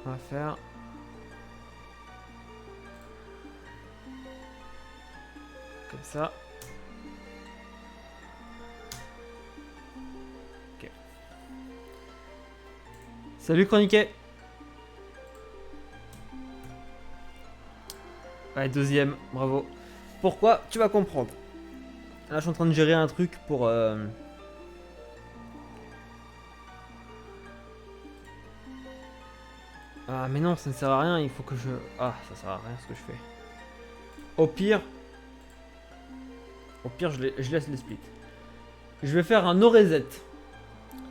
On va faire... Comme ça. Ok. Salut Chroniquet. Ouais, deuxième, bravo. Pourquoi? Tu vas comprendre. Là, je suis en train de gérer un truc pour... Ah, mais non, ça ne sert à rien, il faut que je... Ah, ça sert à rien ce que je fais. Au pire... Au pire, je laisse les splits. Je vais faire un no reset.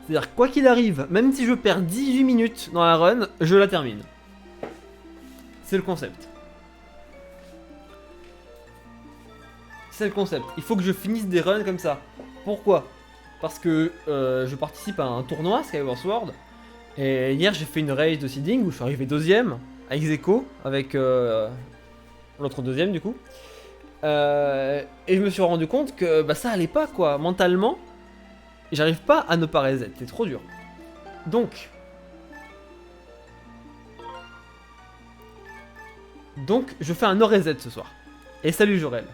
C'est-à-dire, quoi qu'il arrive, même si je perds 18 minutes dans la run, je la termine. C'est le concept. C'est le concept. Il faut que je finisse des runs comme ça. Pourquoi? Parce que je participe à un tournoi Skyward Sword. Et hier, j'ai fait une race de seeding où je suis arrivé deuxième, à ex-aequo, avec l'autre deuxième du coup. Et je me suis rendu compte que bah, ça allait pas quoi. Mentalement, j'arrive pas à ne pas reset. C'est trop dur. Donc, je fais un no reset ce soir. Et salut Jorel.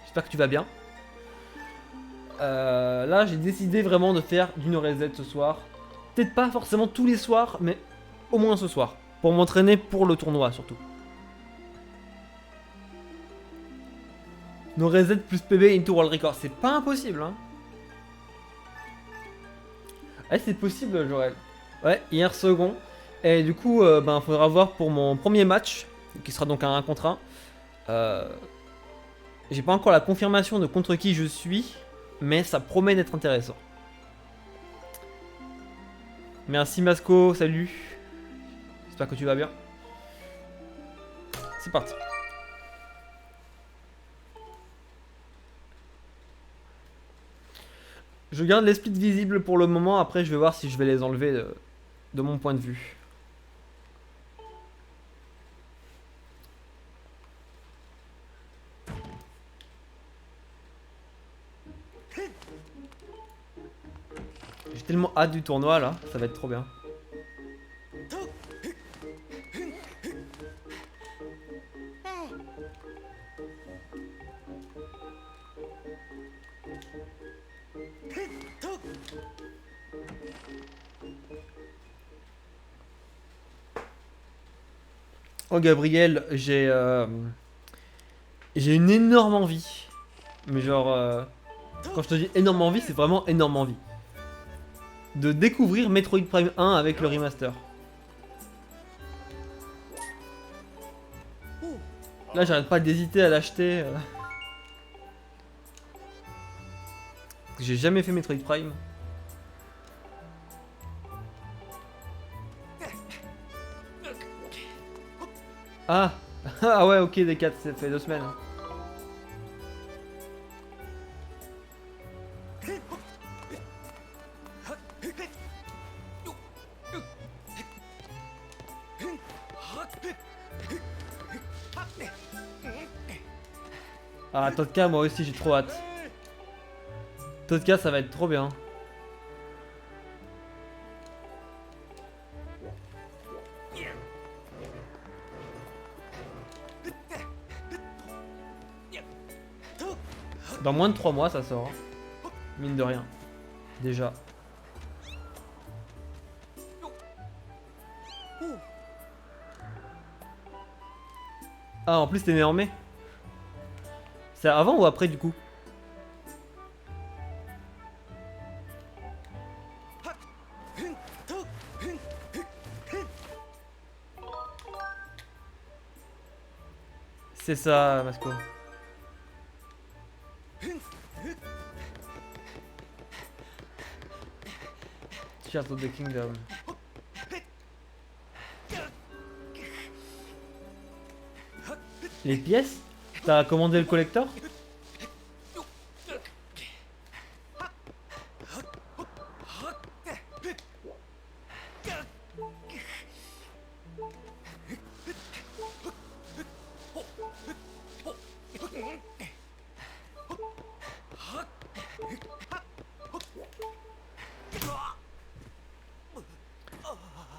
J'espère que tu vas bien. Là, j'ai décidé vraiment de faire du no reset ce soir. Peut-être pas forcément tous les soirs, mais au moins ce soir. Pour m'entraîner pour le tournoi surtout. No reset plus PB into World Record. C'est pas impossible, hein. Ouais, c'est possible, Jorel. Ouais, hier second. Et du coup, ben, faudra voir pour mon premier match, qui sera donc un 1 contre 1. J'ai pas encore la confirmation de contre qui je suis, mais ça promet d'être intéressant. Merci Masco, salut. J'espère que tu vas bien. C'est parti. Je garde les splits visibles pour le moment, après je vais voir si je vais les enlever de mon point de vue. J'ai tellement hâte du tournoi là, ça va être trop bien. Oh Gabriel, j'ai une énorme envie. Mais genre, quand je te dis énorme envie, c'est vraiment énorme envie. De découvrir Metroid Prime 1 avec le remaster. Là, j'arrête pas d'hésiter à l'acheter. J'ai jamais fait Metroid Prime. Ah ah ouais, ok, des 4, ça fait 2 semaines. Ah, Todka, moi aussi, j'ai trop hâte. Todka, ça va être trop bien. Dans moins de 3 mois, ça sort. Hein. Mine de rien. Déjà. Ah, en plus, t'es né en mai. C'est avant ou après, du coup? C'est ça, Masco. Tears of the Kingdom. Les pièces? T'as commandé le collector?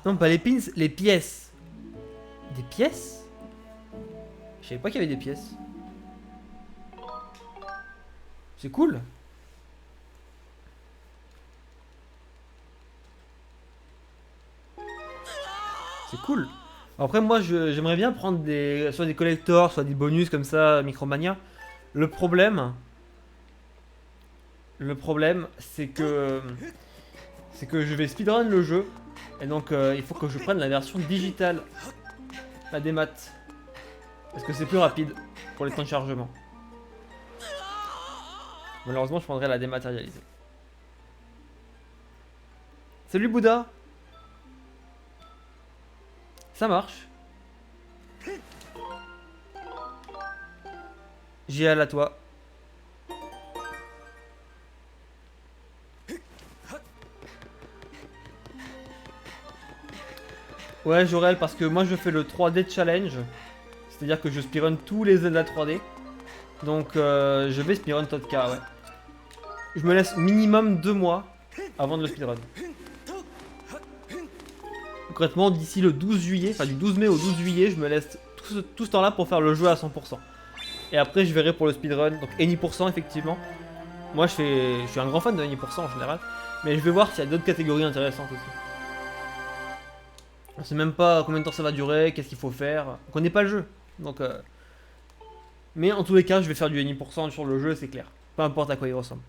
Non, pas les pins, les pièces. Des pièces? Je savais pas qu'il y avait des pièces. C'est cool. C'est cool. Après, moi, j'aimerais bien prendre soit des collectors, soit des bonus comme ça, Micromania. Le problème, c'est que je vais speedrun le jeu. Et donc, il faut que je prenne la version digitale, la démat. Parce que c'est plus rapide pour les temps de chargement. Malheureusement, je prendrai la dématérialisée. Salut Bouddha. Ça marche. J'y à toi. Ouais, Jorel, parce que moi je fais le 3D challenge. C'est-à-dire que je speedrun tous les Zelda 3D. Donc je vais speedrun Todka, ouais. Je me laisse minimum 2 mois avant de le speedrun. Concrètement, d'ici le 12 juillet, enfin du 12 mai au 12 juillet, je me laisse tout ce temps-là pour faire le jeu à 100%. Et après, je verrai pour le speedrun. Donc, Any%, effectivement. Moi, je suis un grand fan de Any% en général. Mais je vais voir s'il y a d'autres catégories intéressantes aussi. On sait même pas combien de temps ça va durer, qu'est-ce qu'il faut faire. On connaît pas le jeu. Donc, mais en tous les cas, je vais faire du Any% sur le jeu, c'est clair. Peu importe à quoi il ressemble.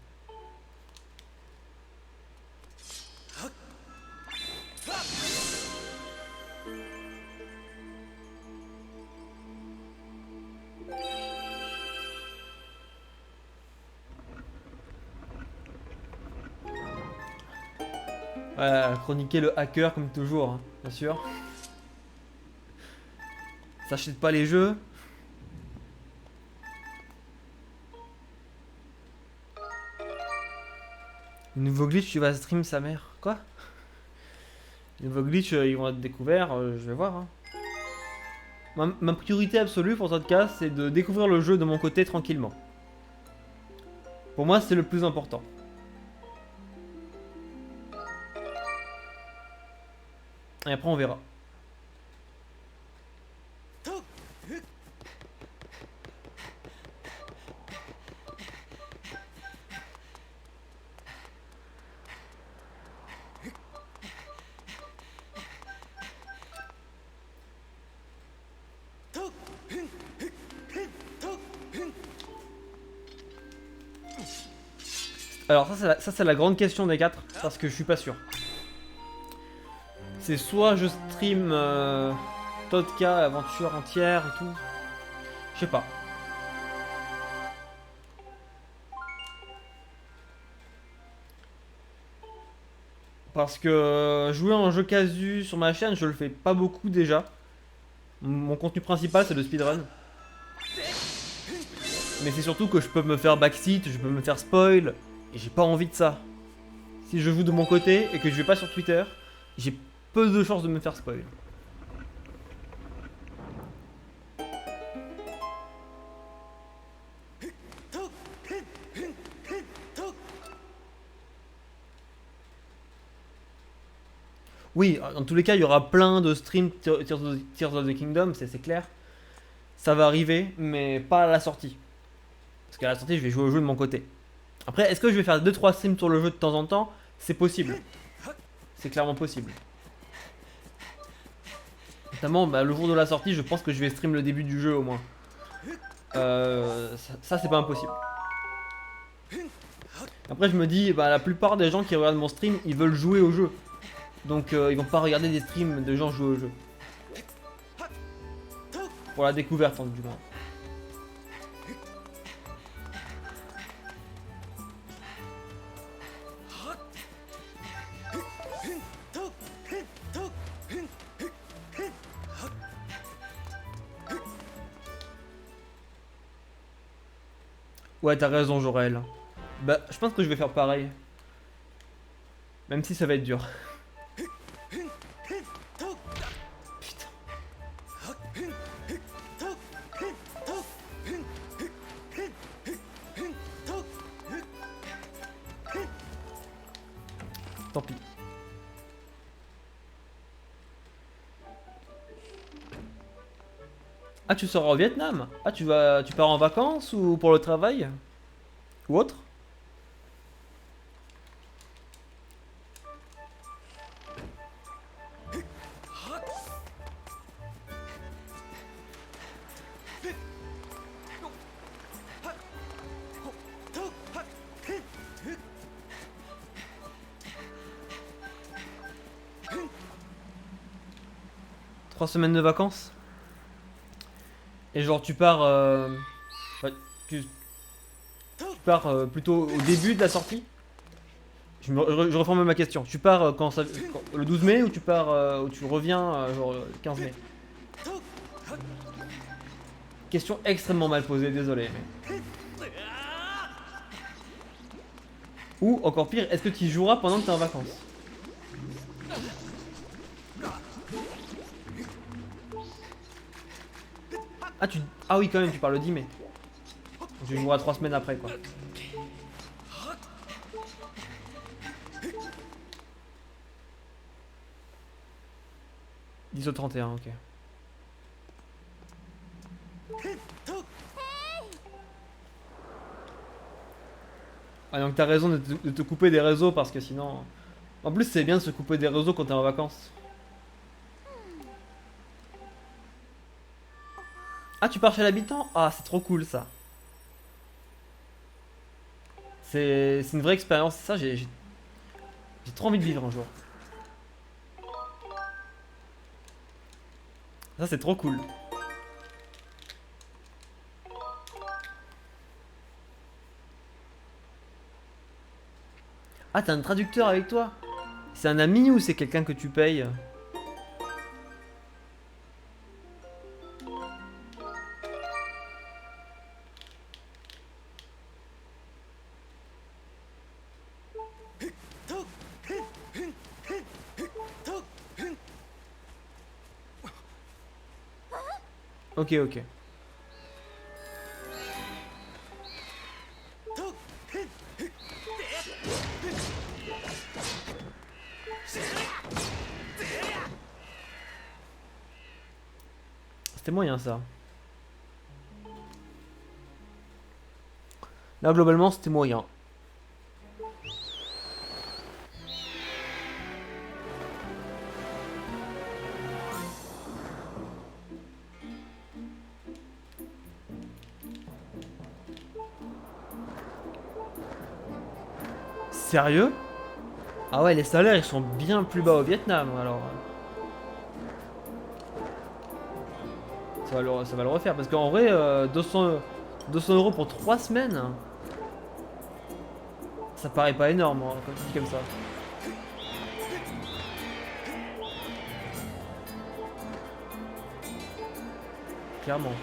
Ouais, chroniquer le hacker comme toujours, hein, bien sûr. S'achète pas les jeux. Le nouveau glitch, tu vas stream sa mère. Quoi? Les nouveaux glitch, ils vont être découverts, je vais voir. Hein. Ma priorité absolue pour ce cas, c'est de découvrir le jeu de mon côté tranquillement. Pour moi, c'est le plus important. Et après, on verra. Alors ça c'est la grande question des 4, parce que je suis pas sûr. C'est soit je stream Todka, aventure entière et tout. Je sais pas. Parce que jouer en jeu casu sur ma chaîne, je le fais pas beaucoup déjà. Mon contenu principal c'est le speedrun. Mais c'est surtout que je peux me faire backseat, je peux me faire spoil. Et j'ai pas envie de ça. Si je joue de mon côté et que je vais pas sur Twitter, j'ai peu de chances de me faire spoil. Oui, dans tous les cas, il y aura plein de streams Tears of the Kingdom, c'est clair. Ça va arriver, mais pas à la sortie. Parce qu'à la sortie, je vais jouer au jeu de mon côté. Après, est-ce que je vais faire 2-3 streams sur le jeu de temps en temps? C'est possible. C'est clairement possible. Notamment, le jour de la sortie, je pense que je vais stream le début du jeu au moins. Ça c'est pas impossible. Après, je me dis, la plupart des gens qui regardent mon stream, ils veulent jouer au jeu. Donc, ils vont pas regarder des streams de gens jouer au jeu. Pour la découverte, du moins. Ouais, t'as raison, Jorel. Je pense que je vais faire pareil. Même si ça va être dur. Putain. Tant pis. Ah, tu seras au Vietnam? Ah, tu pars en vacances ou pour le travail? Ou autre? 3 semaines de vacances? Et genre tu pars, bah, tu pars plutôt au début de la sortie? Je reformule ma question. Tu pars le 12 mai ou tu pars ou tu reviens genre le 15 mai? Question extrêmement mal posée, désolé. Ou encore pire, est-ce que tu y joueras pendant que t'es en vacances? Ah, ah oui, quand même, tu parles le 10 mai. Tu joueras 3 semaines après, quoi. 10 au 31, ok. Ah, donc t'as raison de te couper des réseaux parce que sinon. En plus, c'est bien de se couper des réseaux quand t'es en vacances. Ah, tu pars chez l'habitant? Ah, c'est trop cool ça. C'est une vraie expérience. Ça, j'ai trop envie de vivre un jour. Ça, c'est trop cool. Ah, t'as un traducteur avec toi? C'est un ami ou c'est quelqu'un que tu payes? Ok, ok. C'était moyen ça. Là, globalement, c'était moyen. Sérieux? Ah ouais, les salaires ils sont bien plus bas au Vietnam alors. Ça va le refaire parce qu'en vrai, 200 euros pour 3 semaines, ça paraît pas énorme hein, quand tu dis comme ça. Clairement.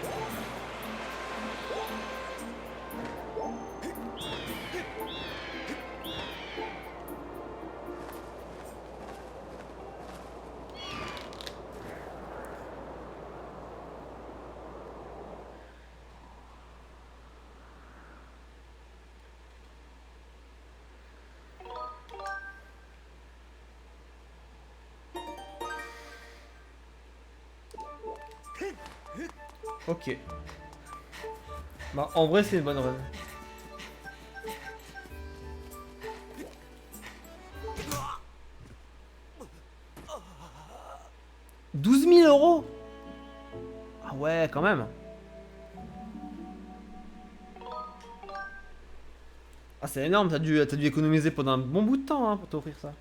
Ok. Bah, en vrai, c'est une bonne run. 12 000 euros. Ah ouais, quand même. Ah, c'est énorme, t'as dû économiser pendant un bon bout de temps hein, pour t'offrir ça.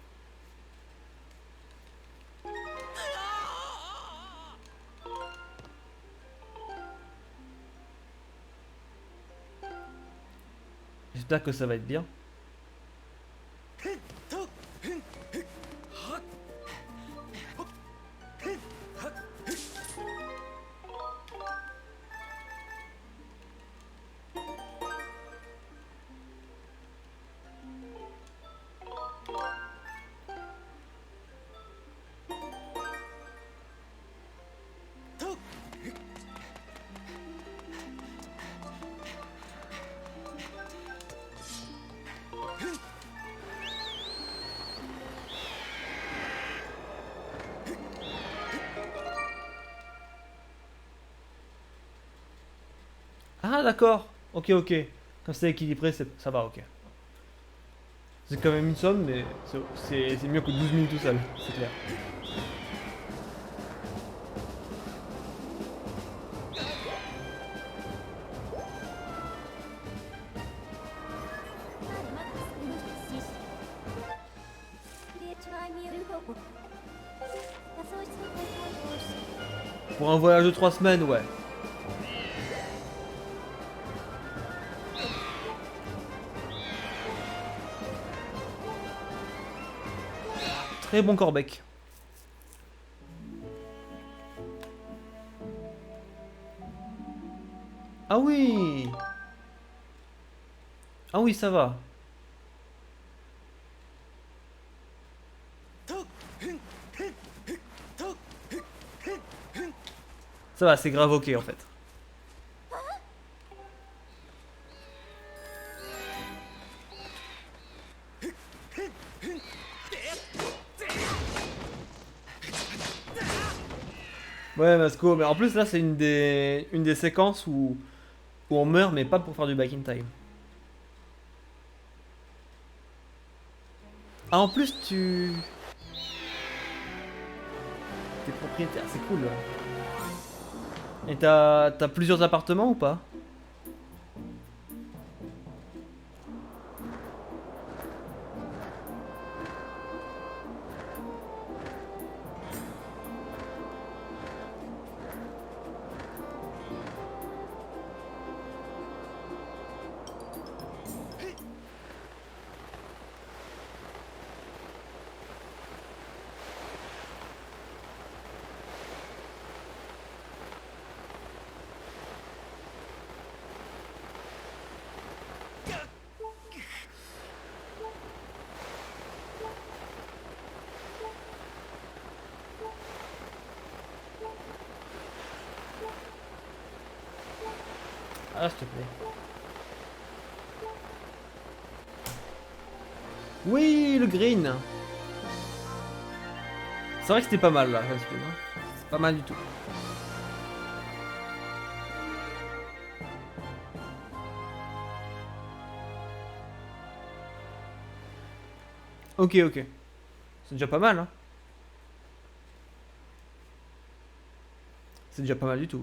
J'espère que ça va être bien. Ah d'accord. Ok, ok. Quand c'est équilibré, ça va, ok. C'est quand même une somme, mais c'est mieux que 12 000 tout seul, c'est clair. Pour un voyage de 3 semaines, ouais. Très bon corbec. Ah oui. Ah oui, ça va. Ça va, c'est grave ok en fait. Ouais, Masco, mais en plus là c'est une des séquences où on meurt mais pas pour faire du back in time. Ah en plus t'es propriétaire, c'est cool. Et t'as plusieurs appartements ou pas? Ah s'il te plaît. Oui, le green. C'est vrai que c'était pas mal là, Masco, hein. C'est pas mal du tout. Ok, ok. C'est déjà pas mal, hein. C'est déjà pas mal du tout.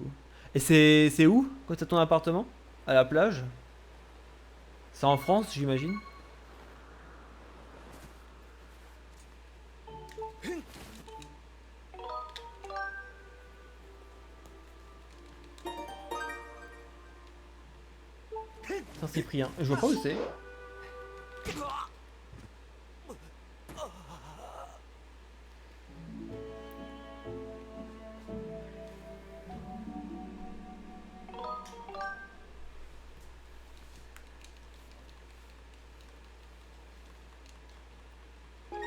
Et c'est où quand t'as ton appartement? À la plage? C'est en France, j'imagine. Saint-Cyprien. Je vois pas où c'est.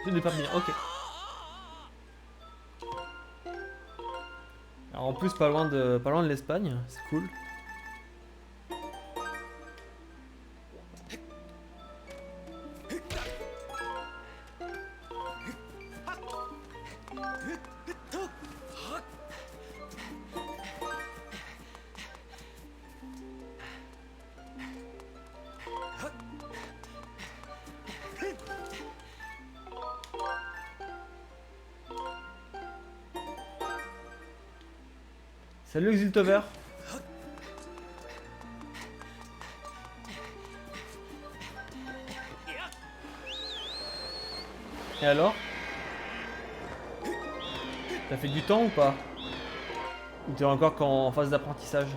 Je n'ai pas bien. Ok. Alors en plus pas loin de l'Espagne, c'est cool. Salut Exiltover. Et alors? T'as fait du temps ou pas? Ou t'es encore qu'en phase d'apprentissage?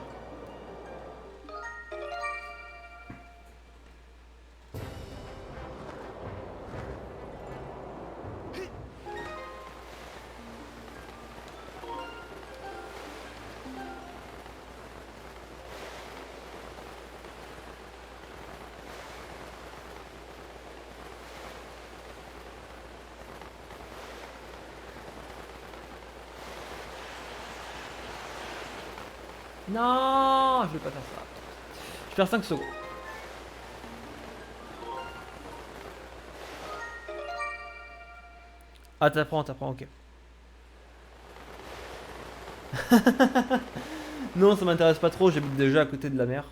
Non, je vais pas faire ça. Je vais faire 5 secondes. Ah t'apprends, ok. Non, ça m'intéresse pas trop, j'habite déjà à côté de la mer.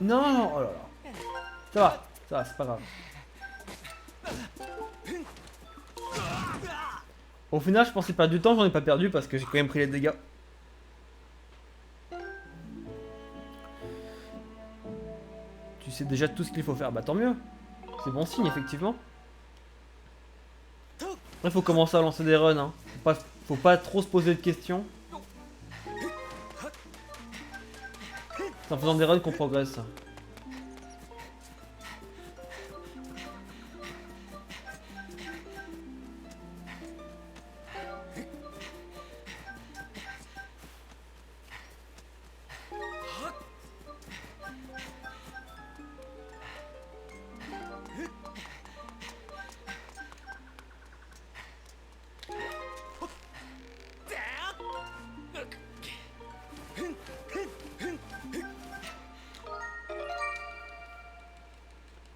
Non, oh là là. Ça va, c'est pas grave. Au final, je pensais perdre du temps, j'en ai pas perdu parce que j'ai quand même pris les dégâts. Tu sais déjà tout ce qu'il faut faire, bah tant mieux. C'est bon signe, effectivement. Après, faut commencer à lancer des runs, hein. Faut pas trop se poser de questions. C'est en faisant des runs qu'on progresse.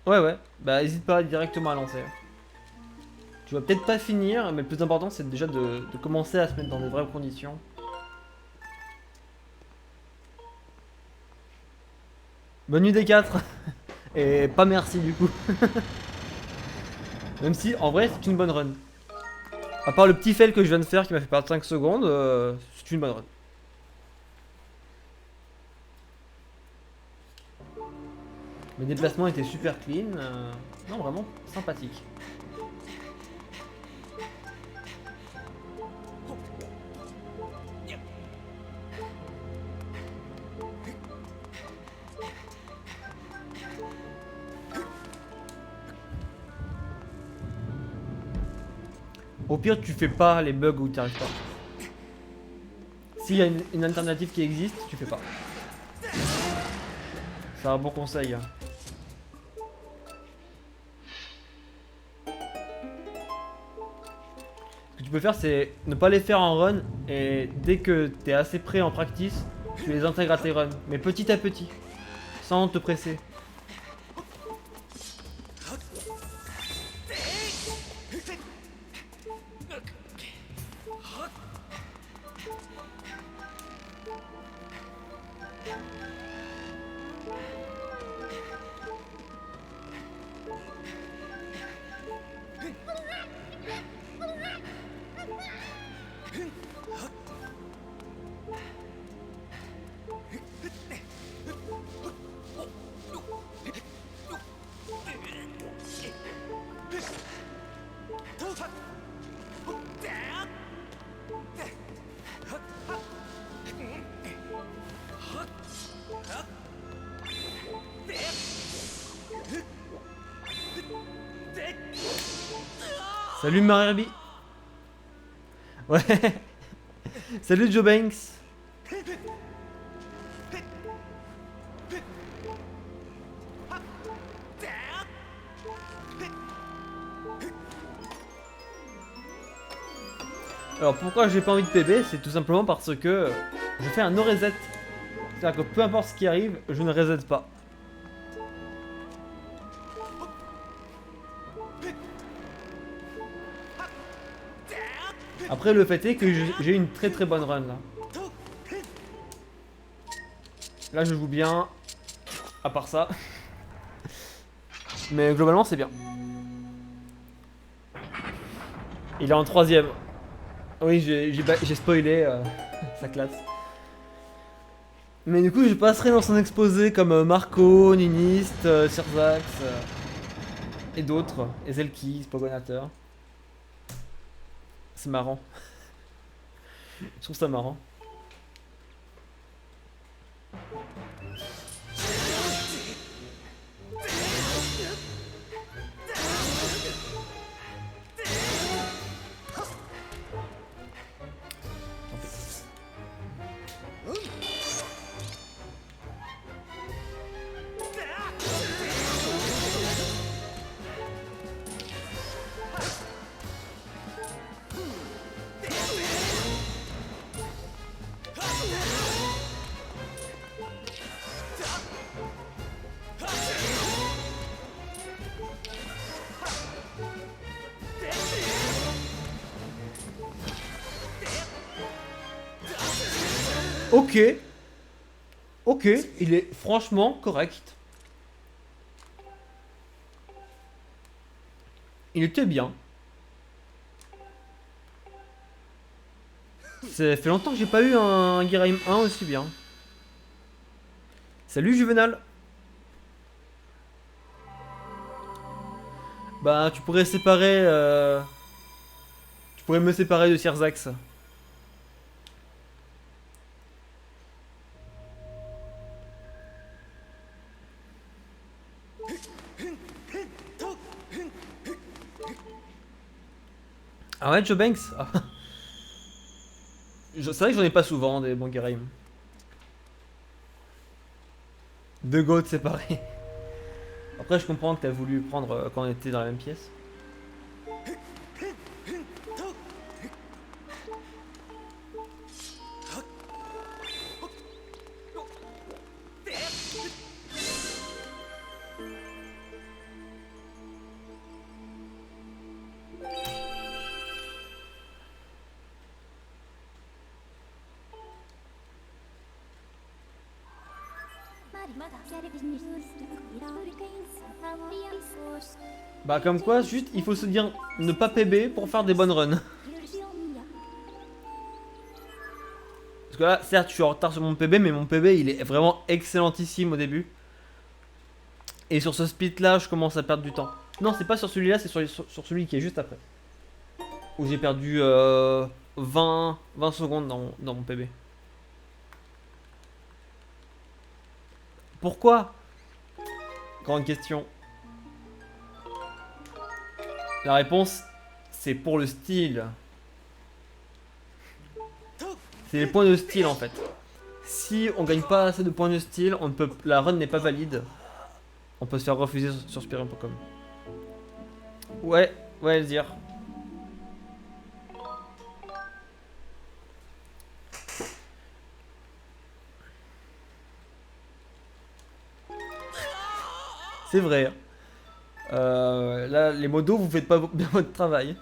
Ouais, bah hésite pas directement à lancer. Tu vas peut-être pas finir, mais le plus important c'est déjà de commencer à se mettre dans des vraies conditions. Bonne nuit des 4. Et pas merci du coup. Même si en vrai c'est une bonne run. À part le petit fail que je viens de faire qui m'a fait perdre 5 secondes, c'est une bonne run. Mes déplacements étaient super clean. Non, vraiment sympathique. Au pire, tu fais pas les bugs où tu arrives pas. S'il y a une alternative qui existe, tu fais pas. C'est un bon conseil. Ce que tu peux faire, c'est ne pas les faire en run et dès que tu es assez prêt en practice, tu les intègres à tes runs. Mais petit à petit, sans te presser. Salut Marie. Ouais. Salut Joe Banks. Alors pourquoi j'ai pas envie de PB, c'est tout simplement parce que je fais un no reset. C'est-à-dire que peu importe ce qui arrive, je ne reset pas. Après le fait est que j'ai une très bonne run là. Là je joue bien, à part ça. Mais globalement c'est bien. Il est en 3ème. Oui j'ai spoilé sa classe. Mais du coup je passerai dans son exposé comme Marco, Ninist, Sirzax et d'autres. Et Zelki, Spogonateur. C'est marrant. Je trouve ça marrant. Ok. Ok, il est franchement correct. Il était bien. Ça fait longtemps que j'ai pas eu un Guerrime 1 aussi bien. Salut Juvenal. Bah tu pourrais séparer... Tu pourrais me séparer de Sirzax. Ah ouais, Joe Banks. Ah. C'est vrai que j'en ai pas souvent des bons Guerrime. Deux goats séparés. Après je comprends que t'as voulu prendre quand on était dans la même pièce. Bah comme quoi, juste il faut se dire ne pas PB pour faire des bonnes runs. Parce que là, certes, je suis en retard sur mon PB, mais mon PB il est vraiment excellentissime au début. Et sur ce split là, je commence à perdre du temps. Non, c'est pas sur celui-là, c'est sur celui qui est juste après. Où j'ai perdu 20 secondes dans mon PB. Pourquoi? Grande question. La réponse, c'est pour le style. C'est les points de style en fait. Si on gagne pas assez de points de style, on ne peut, la run n'est pas valide. On peut se faire refuser sur Spirion.com. Ouais, ouais, le dire. C'est vrai. Là, les modos, vous faites pas bien votre travail.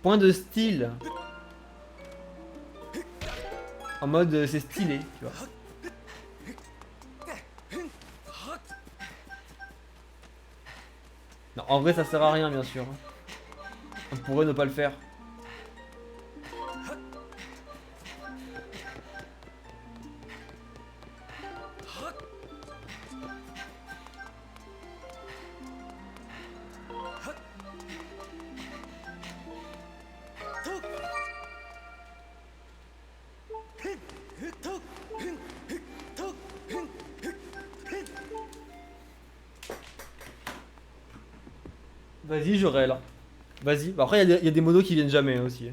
Point de style. En mode, c'est stylé, tu vois. Non, en vrai, ça sert à rien, bien sûr. On pourrait ne pas le faire. Vas-y, j'aurai là. Vas-y. Bah, après, il y a des modos qui viennent jamais aussi.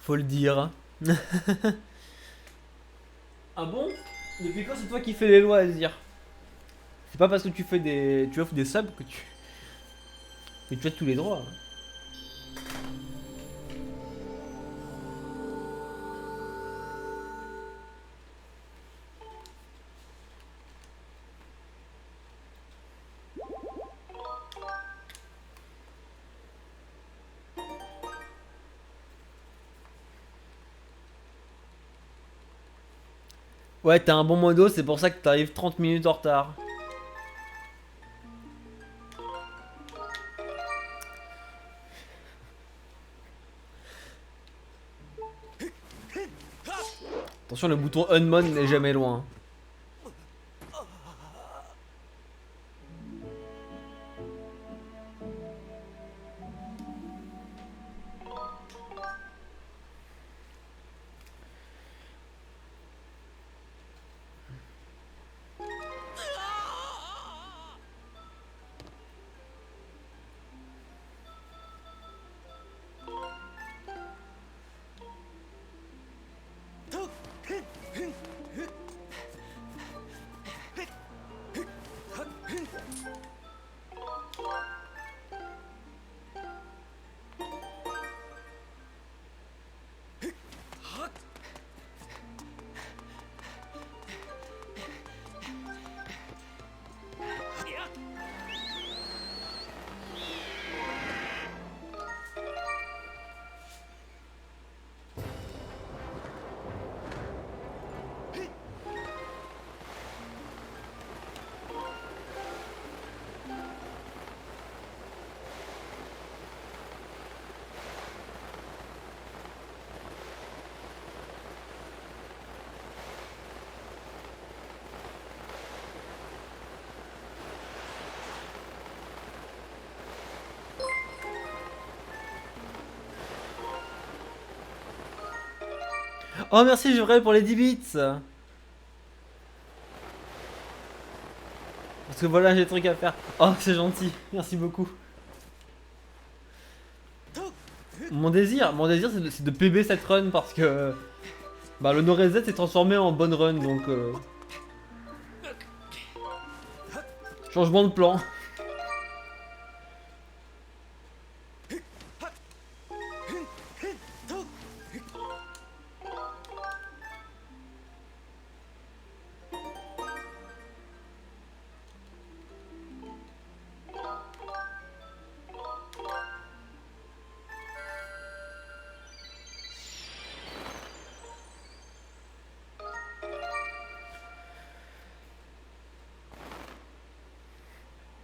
Faut le dire. Ah bon? Depuis quand c'est toi qui fais les lois, à dire? C'est pas parce que tu fais des. Tu offres des subs que tu as tous les droits. Ouais, t'as un bon modo, c'est pour ça que t'arrives 30 minutes en retard. Attention, le bouton Unmon n'est jamais loin. Oh merci Jurel pour les 10 bits. Parce que voilà, j'ai des trucs à faire. Oh, c'est gentil. Merci beaucoup. Mon désir c'est de PB cette run parce que bah, le no reset s'est transformé en bonne run donc changement de plan.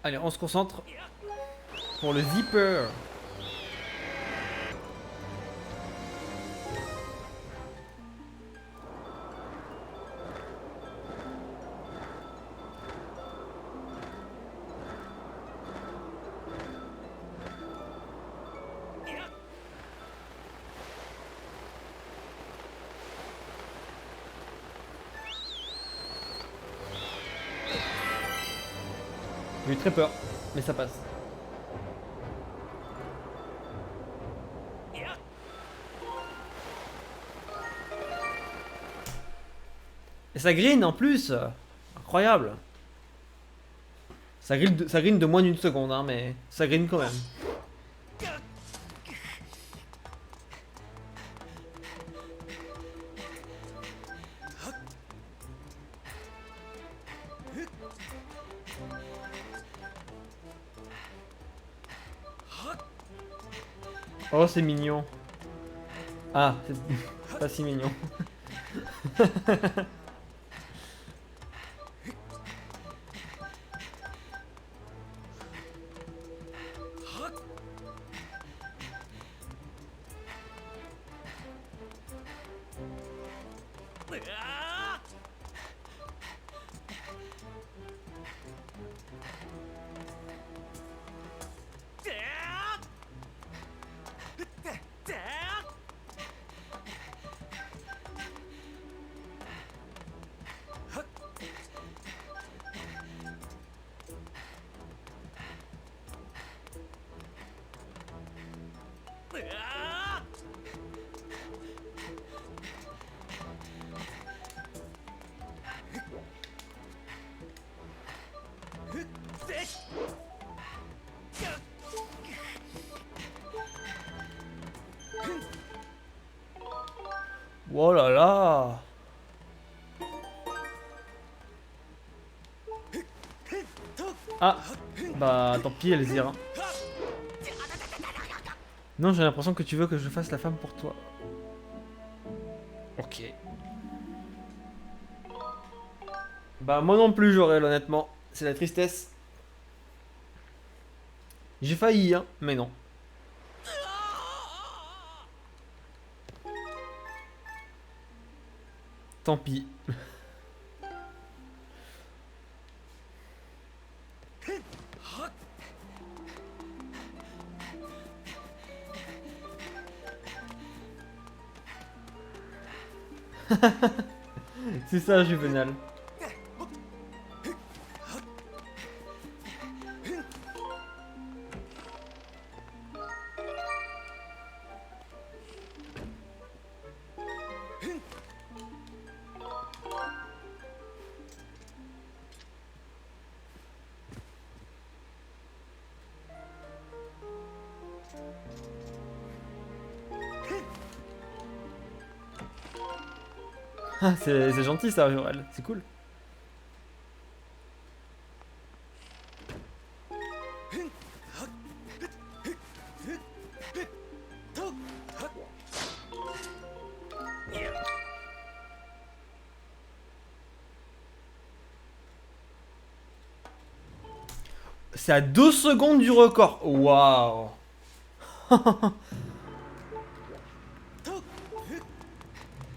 Allez, on se concentre pour le zipper. J'ai eu très peur, mais ça passe. Et ça green en plus. Incroyable. Ça green de moins d'une seconde, hein, mais ça green quand même. Oh, c'est mignon. Ah, c'est pas si mignon. Oh là là. Ah, bah tant pis Elzir. Non, j'ai l'impression que tu veux que je fasse la femme pour toi. Ok. Bah moi non plus Jorel, honnêtement. C'est la tristesse. J'ai failli, hein, mais non. Tant pis. C'est ça, Juvenal. Ah, c'est gentil ça, Jurel. C'est cool. C'est à 2 secondes du record. Waouh.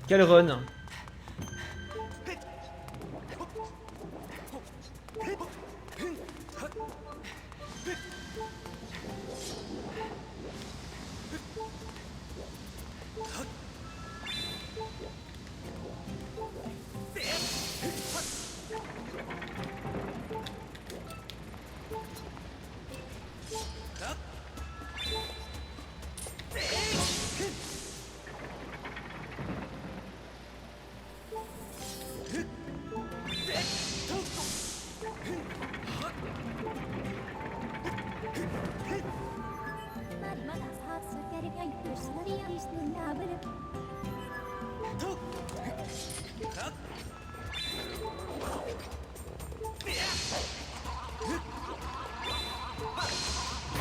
Quel run.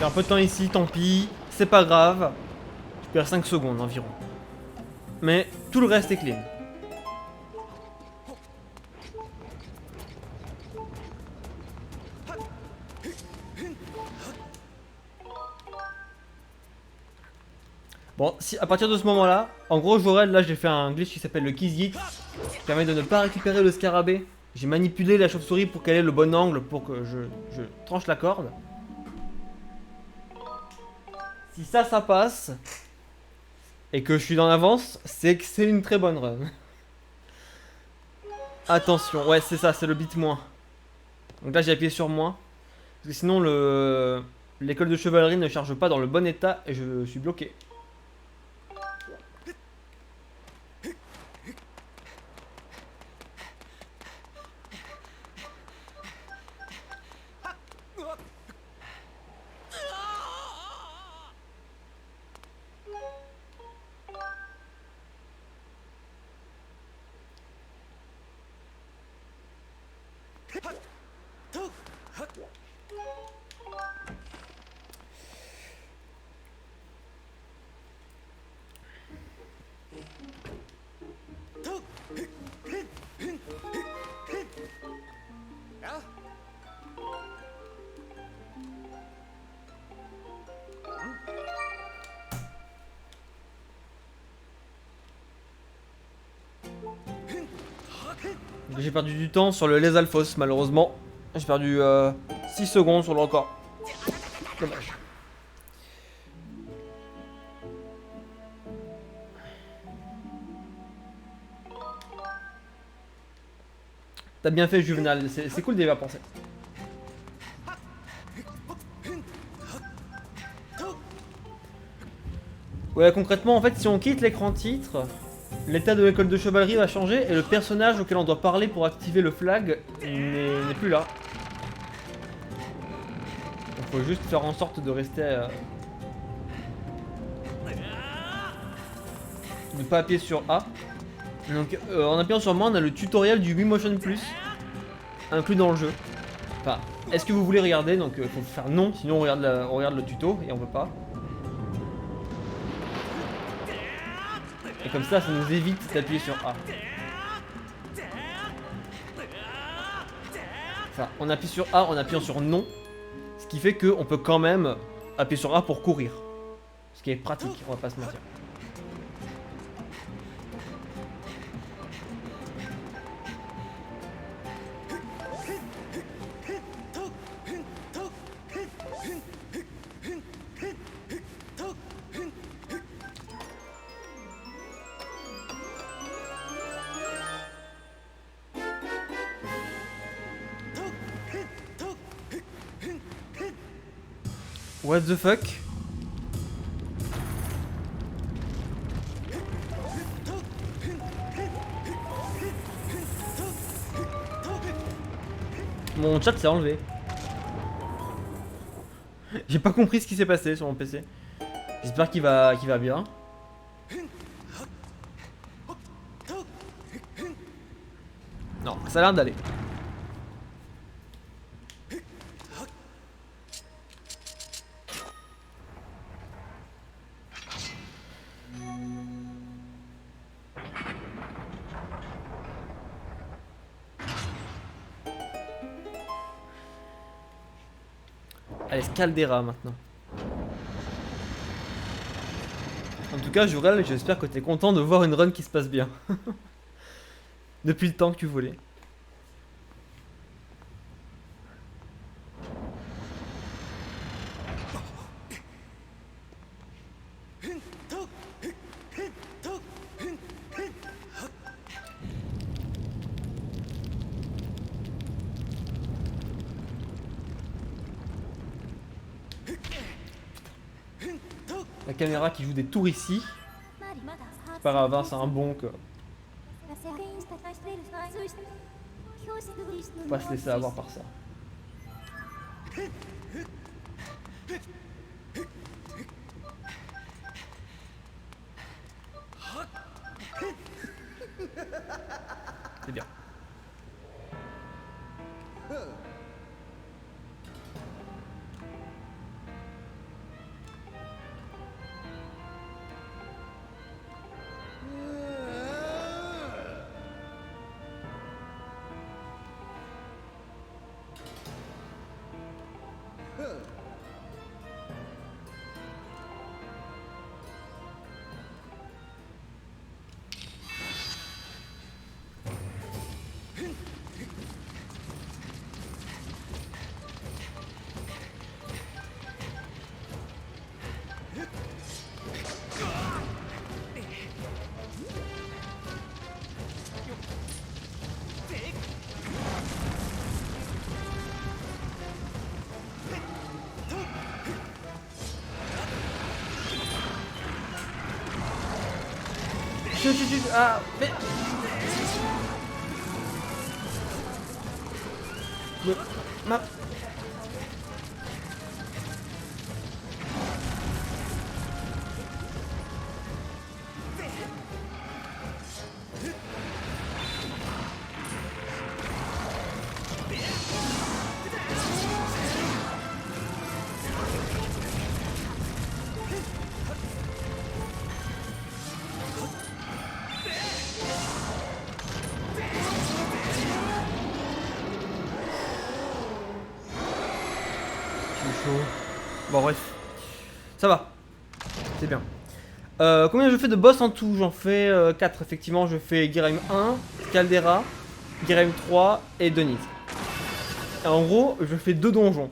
perds un peu de temps ici, tant pis. C'est pas grave. Je perds 5 secondes environ. Mais tout le reste est clean. Bon, si à partir de ce moment-là, en gros, j'aurais là, j'ai fait un glitch qui s'appelle le Kiss Git, qui permet de ne pas récupérer le scarabée. J'ai manipulé la chauve-souris pour qu'elle ait le bon angle pour que je tranche la corde. Si ça passe, et que je suis dans l'avance, c'est que c'est une très bonne run. Attention, ouais, c'est ça, c'est le bit moins. Donc là, j'ai appuyé sur moins. Parce que sinon, l'école de chevalerie ne charge pas dans le bon état et je suis bloqué. J'ai perdu du temps sur le Les Alphos, malheureusement. J'ai perdu 6 secondes sur le record. Dommage. T'as bien fait, Juvenal. C'est cool d'y avoir pensé. Ouais, concrètement, en fait, si on quitte l'écran titre, l'état de l'école de chevalerie va changer et le personnage auquel on doit parler pour activer le flag n'est plus là. Il faut juste faire en sorte de rester... de ne pas appuyer sur A. Donc en appuyant sur moi, on a le tutoriel du Wii Motion Plus inclus dans le jeu. Enfin, est-ce que vous voulez regarder? Donc faut faire non, sinon on regarde le tuto et on peut pas. Et comme ça nous évite d'appuyer sur A. Enfin, on appuie sur A en appuyant sur non, ce qui fait qu'on peut quand même appuyer sur A pour courir. Ce qui est pratique, on va pas se mentir. What the fuck? Mon chat s'est enlevé. J'ai pas compris ce qui s'est passé sur mon PC. J'espère qu'il va bien. Non, ça a l'air d'aller. Allez, Scaldera maintenant. En tout cas, Jurel, j'espère que t'es content de voir une run qui se passe bien. Depuis le temps que tu voulais. La caméra qui joue des tours ici. C'est pas grave, hein, c'est un bon que... Faut pas se laisser avoir par ça. C'est bien. Ah, mais... Ma... Chaud. Bon bref, ça va, c'est bien. Combien je fais de boss en tout? J'en fais 4 effectivement, je fais Girahim 1, Caldera, Girahim 3 et Denise. Et en gros, je fais 2 donjons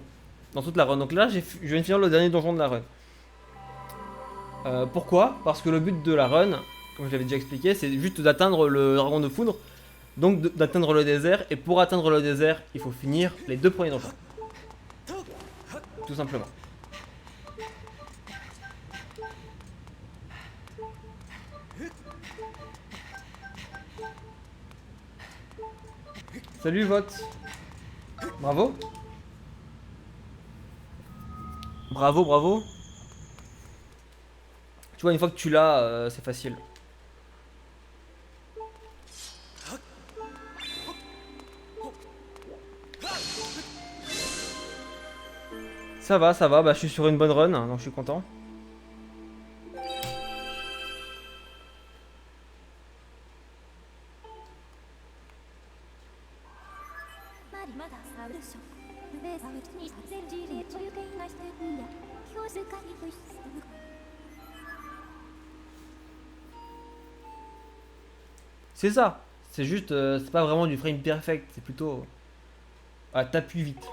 dans toute la run. Donc là, je viens de finir le dernier donjon de la run. Pourquoi? Parce que le but de la run, comme je l'avais déjà expliqué, c'est juste d'atteindre le dragon de foudre. Donc d'atteindre le désert. Et pour atteindre le désert, il faut finir les 2 premiers donjons. Tout simplement. Salut Vote. Bravo. Bravo, bravo. Tu vois, une fois que tu l'as, c'est facile. Ça va, bah je suis sur une bonne run, hein, donc je suis content. C'est ça. C'est juste, c'est pas vraiment du frame perfect, c'est plutôt... Ah, t'appuies vite.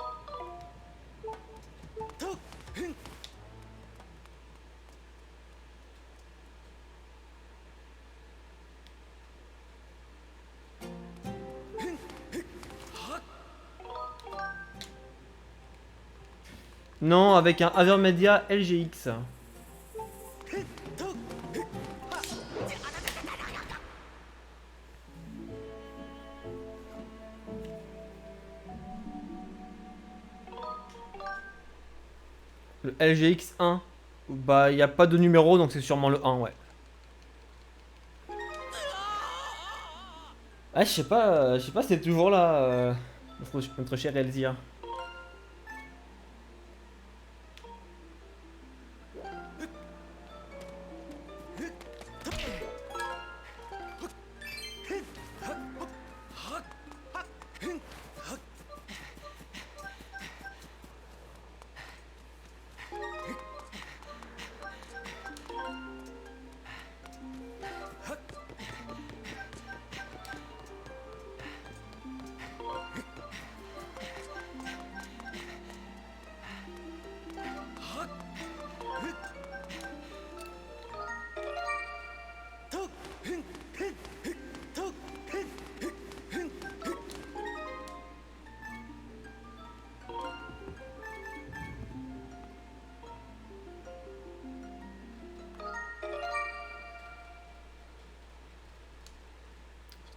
Non, avec un Avermedia LGX. Le LGX 1. Bah, il n'y a pas de numéro, donc c'est sûrement le 1, ouais. Ah, je sais pas si c'est toujours là, notre cher Elzir.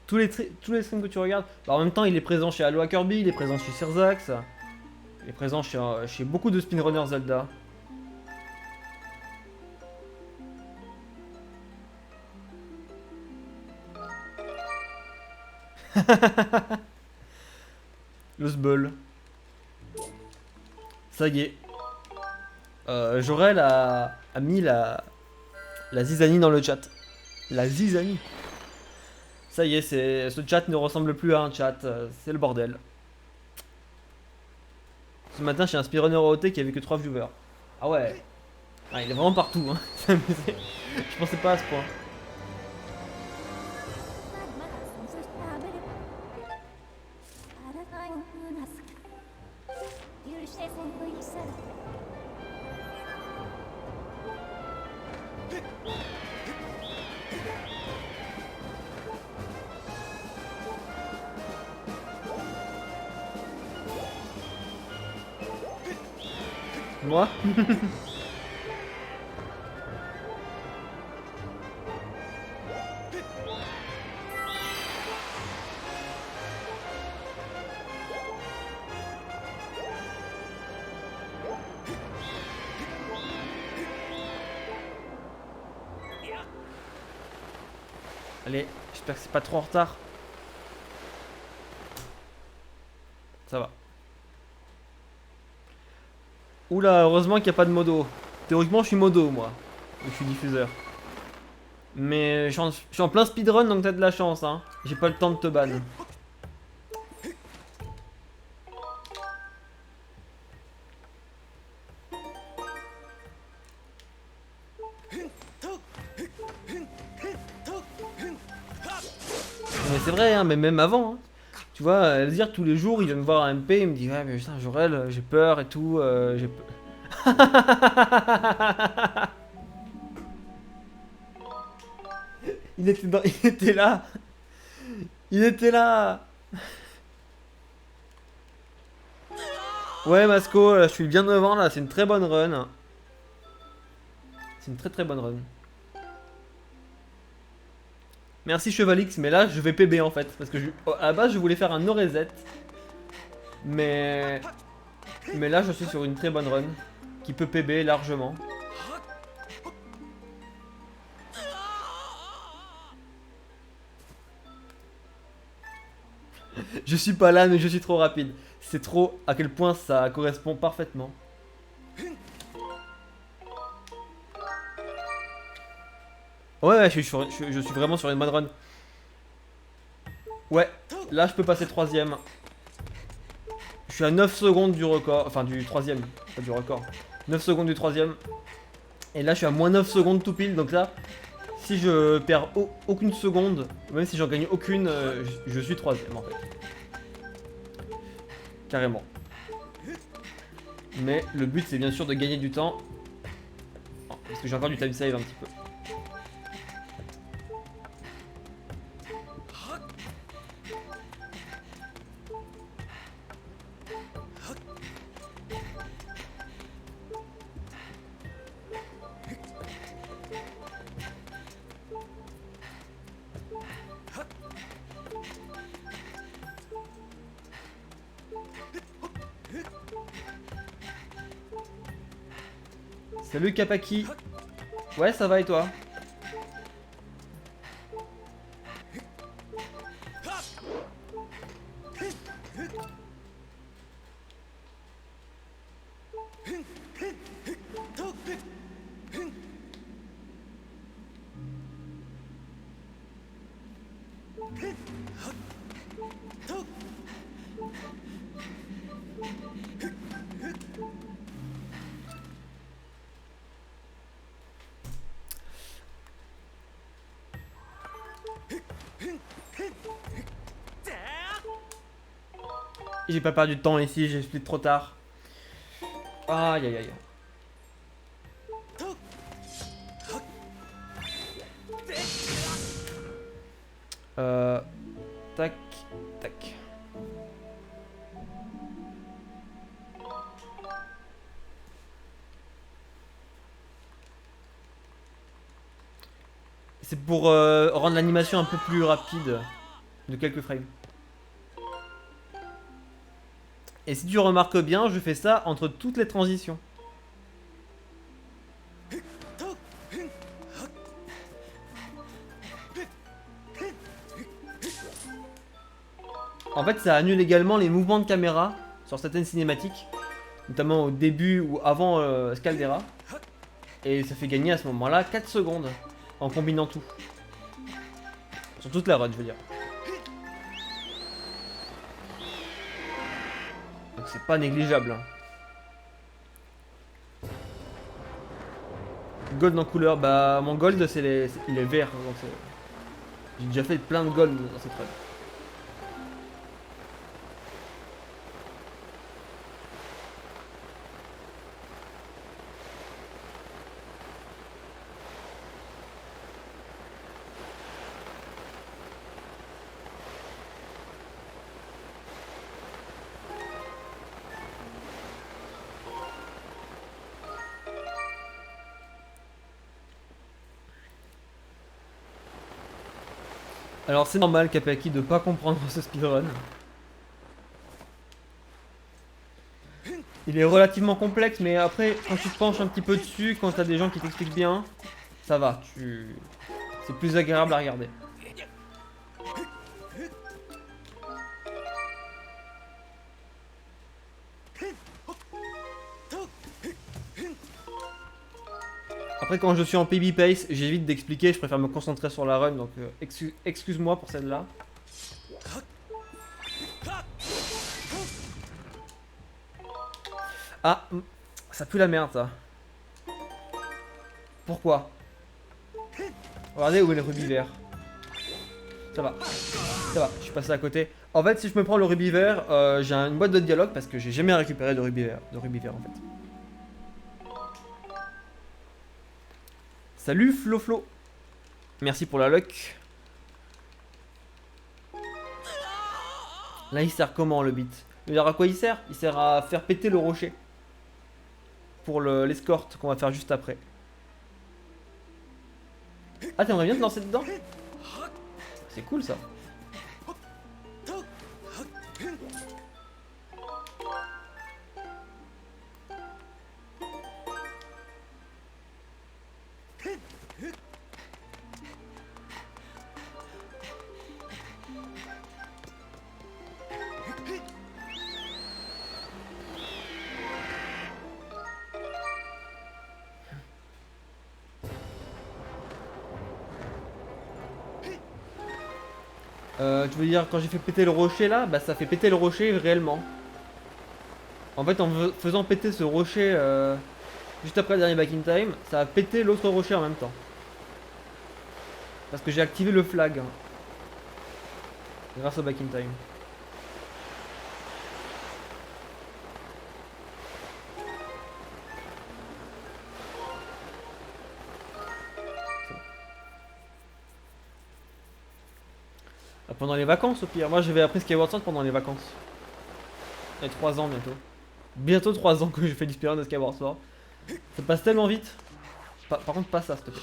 Tous les streams que tu regardes, bah en même temps il est présent chez Aloha Kirby, il est présent chez Sirzax, il est présent chez beaucoup de speedrunners Zelda. Le Sbull. Ça y est. Jorel a mis la zizanie dans le chat. La zizanie. Ça y est, ce chat ne ressemble plus à un chat, c'est le bordel. Ce matin, j'ai un speedrunner OT qui avait que 3 viewers. Ah ouais. Ah, il est vraiment partout, hein. Je pensais pas à ce point. Moi Allez, j'espère que c'est pas trop en retard. Ça va. Oula, heureusement qu'il n'y a pas de modo. Théoriquement, je suis modo, moi. Je suis diffuseur. Mais je suis en plein speedrun, donc t'as de la chance, hein. J'ai pas le temps de te ban. Mais c'est vrai, hein, mais même avant, hein. Tu vois, Elzir, tous les jours, il vient me voir à MP, il me dit ouais, mais putain, Jorel, j'ai peur et tout, j'ai peur. Il était là. Il était là. Ouais, Masco, là, je suis bien devant, là, c'est une très bonne run. C'est une très très bonne run. Merci Chevalix, mais là, je vais PB en fait, parce que à la base, je voulais faire un no reset. Mais là, je suis sur une très bonne run, qui peut PB largement. Je suis pas là, mais je suis trop rapide. C'est trop à quel point ça correspond parfaitement. Ouais, je suis vraiment sur une bonne run. Ouais, là je peux passer troisième. Je suis à 9 secondes du record, enfin du troisième, pas du record. 9 secondes du troisième. Et là je suis à moins 9 secondes tout pile, donc là, si je perds aucune seconde, même si j'en gagne aucune, je suis troisième en fait. Carrément. Mais le but c'est bien sûr de gagner du temps. Parce que j'ai encore du time save un petit peu. Salut Kapaki. Ouais, ça va et toi? J'ai pas perdu de temps ici, j'ai split trop tard. Aïe aïe aïe. Tac, tac. C'est pour rendre l'animation un peu plus rapide de quelques frames. Et si tu remarques bien, je fais ça entre toutes les transitions. En fait, ça annule également les mouvements de caméra sur certaines cinématiques, notamment au début ou avant Scaldera. Et ça fait gagner à ce moment-là 4 secondes en combinant tout. Sur toute la run, je veux dire. Donc c'est pas négligeable. Hein. Gold en couleur, bah mon gold il est vert. Donc j'ai déjà fait plein de gold dans cette run. Alors c'est normal Kapaki de pas comprendre ce speedrun. Il est relativement complexe, mais après quand tu te penches un petit peu dessus, quand t'as des gens qui t'expliquent bien, ça va, c'est plus agréable à regarder. Après, quand je suis en PB pace, j'évite d'expliquer, je préfère me concentrer sur la run, donc excuse-moi pour celle-là. Ah, ça pue la merde ça. Pourquoi? Regardez où est le rubis vert. Ça va, je suis passé à côté. En fait, si je me prends le rubis vert, j'ai une boîte de dialogue parce que j'ai jamais récupéré de rubis vert en fait. Salut Flo Flo. Merci pour la luck. Là, il sert comment le beat? Il sert à quoi il sert? Il sert à faire péter le rocher. Pour l'escorte qu'on va faire juste après. Ah, t'aimerais bien te lancer dedans? C'est cool ça. Tu veux dire quand j'ai fait péter le rocher là? Bah ça fait péter le rocher réellement. En fait en faisant péter ce rocher juste après le dernier back in time, ça a pété l'autre rocher en même temps. Parce que j'ai activé le flag. Hein, grâce au back in time. Pendant les vacances au pire. Moi j'avais appris Skyward Sword pendant les vacances. Il y a 3 ans bientôt. Bientôt 3 ans que je fais l'expérience de Skyward Sword. Ça passe tellement vite. Par contre pas ça s'il te plaît.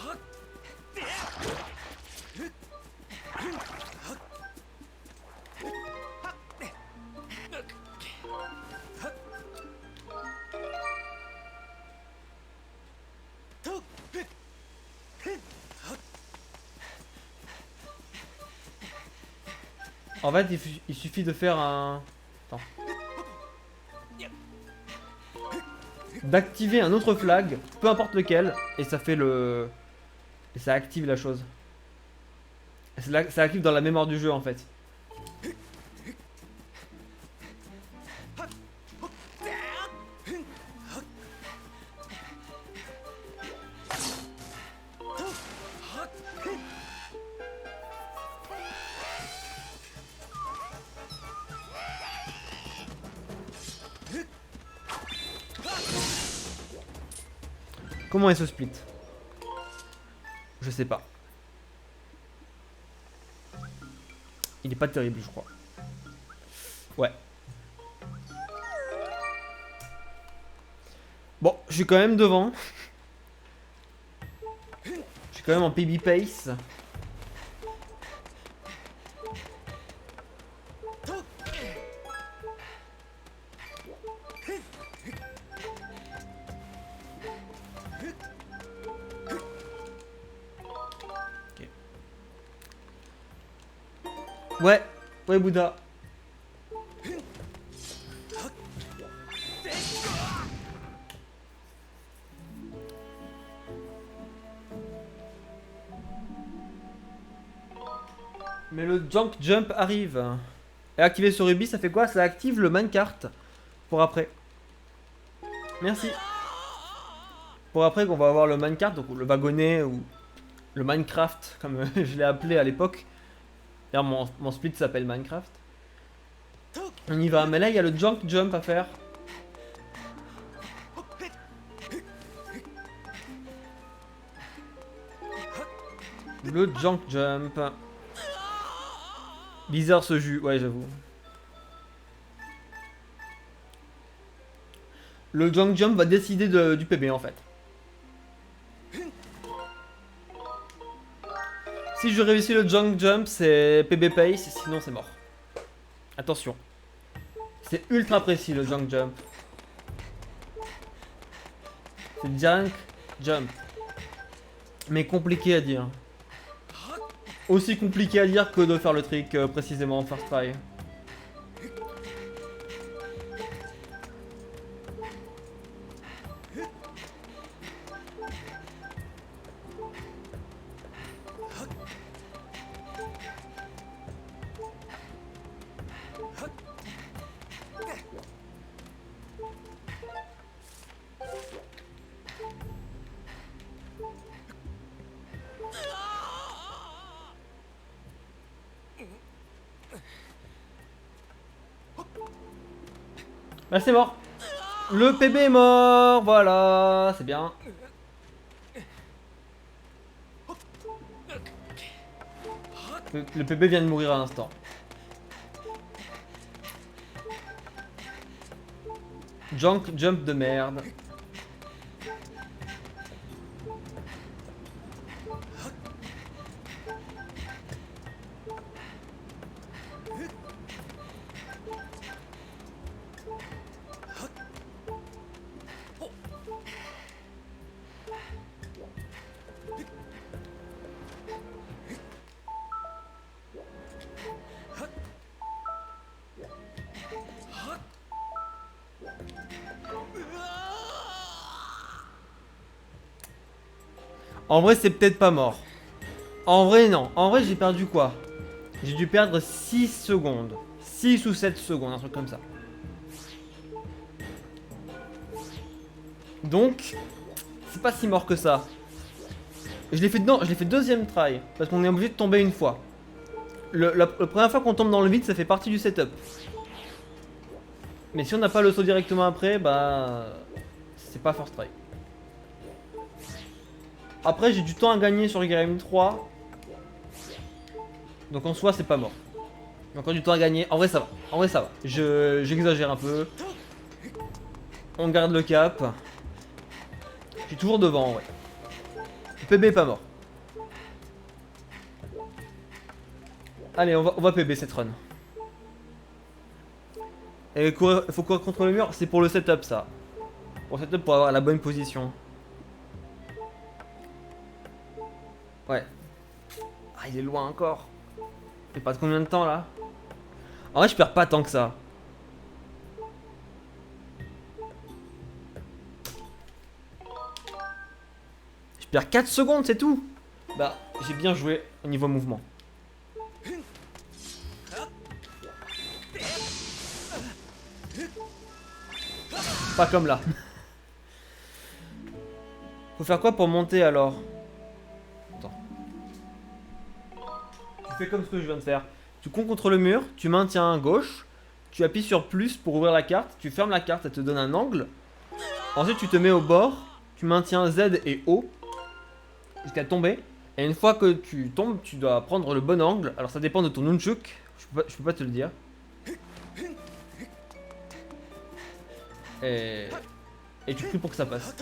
En fait il suffit de faire un... Attends. D'activer un autre flag, peu importe lequel, et ça fait le... Et ça active la chose. Ça active dans la mémoire du jeu en fait. Comment est ce split? Je sais pas. Il est pas terrible, je crois. Ouais. Bon, je suis quand même devant. Je suis quand même en PB pace. Ouais, ouais Bouddha. Mais le junk jump arrive. Et activer ce rubis, ça fait quoi? Ça active le minecart pour après. Merci. Pour après qu'on va avoir le minecart, donc le wagonnet ou le Minecraft comme je l'ai appelé à l'époque. D'ailleurs mon split s'appelle Minecraft. On y va, mais là il y a le junk jump à faire. Le junk jump. Bizarre ce jus, ouais j'avoue. Le junk jump va décider du PB en fait. Si je réussis le junk jump, c'est PB pace, sinon c'est mort. Attention. C'est ultra précis le junk jump. C'est junk jump. Mais compliqué à dire. Aussi compliqué à dire que de faire le trick précisément en first try. Bah c'est mort. Le PB est mort. Voilà, c'est bien. Le PB vient de mourir à l'instant. Jump de merde. En vrai, c'est peut-être pas mort. En vrai, non. En vrai, j'ai perdu quoi? J'ai dû perdre 6 secondes. 6 ou 7 secondes, un truc comme ça. Donc, c'est pas si mort que ça. Je l'ai fait dedans, je l'ai fait deuxième try. Parce qu'on est obligé de tomber une fois. La première fois qu'on tombe dans le vide, ça fait partie du setup. Mais si on n'a pas le saut directement après, bah... c'est pas first try. Après, j'ai du temps à gagner sur Game 3. Donc en soi, c'est pas mort. J'ai encore du temps à gagner. En vrai, ça va. En vrai, ça va. J'exagère un peu. On garde le cap. Je suis toujours devant, en vrai. Le PB est pas mort. Allez, on va PB cette run. Et courir, faut courir contre le mur, c'est pour le setup ça. Pour le setup pour avoir la bonne position. Ouais. Ah, il est loin encore. Il passe combien de temps là? En vrai, je perds pas tant que ça. Je perds 4 secondes, c'est tout. Bah, j'ai bien joué au niveau mouvement. Pas comme là. Faut faire quoi pour monter alors? Attends. Tu fais comme ce que je viens de faire. Tu cours contre le mur, tu maintiens à gauche, tu appuies sur plus pour ouvrir la carte, tu fermes la carte, ça te donne un angle. Ensuite, tu te mets au bord, tu maintiens Z et O jusqu'à tomber. Et une fois que tu tombes, tu dois prendre le bon angle. Alors ça dépend de ton nunchuk, je peux pas te le dire. Et tu pries pour que ça passe.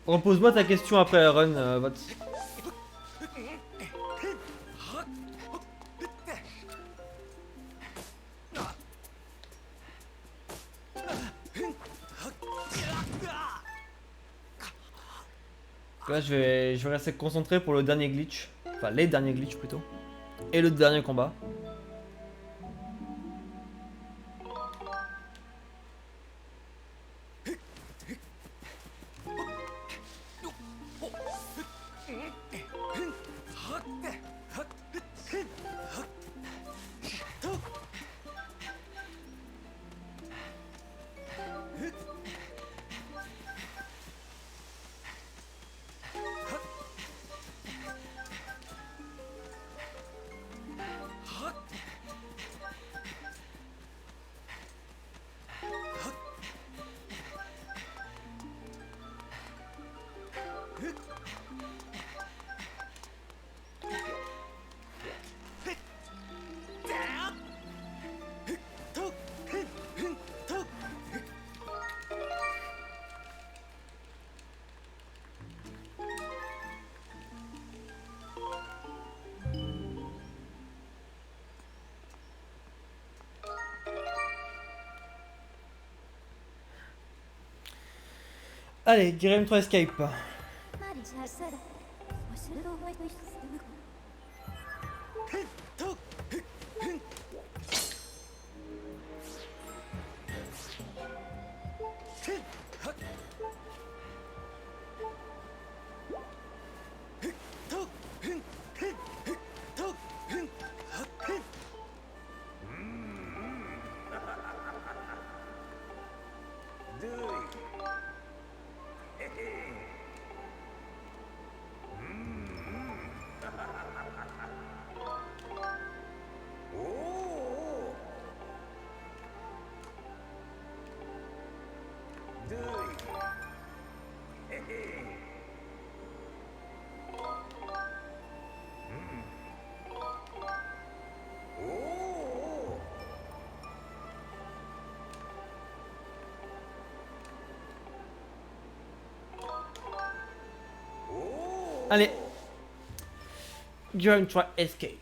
Repose-moi ta question après la run, Vox. Là, je vais rester concentré pour le dernier glitch. Enfin, les derniers glitches plutôt. Et le dernier combat. Allez, Guerrero 3 Escape. allez. Guerrero 3 Escape.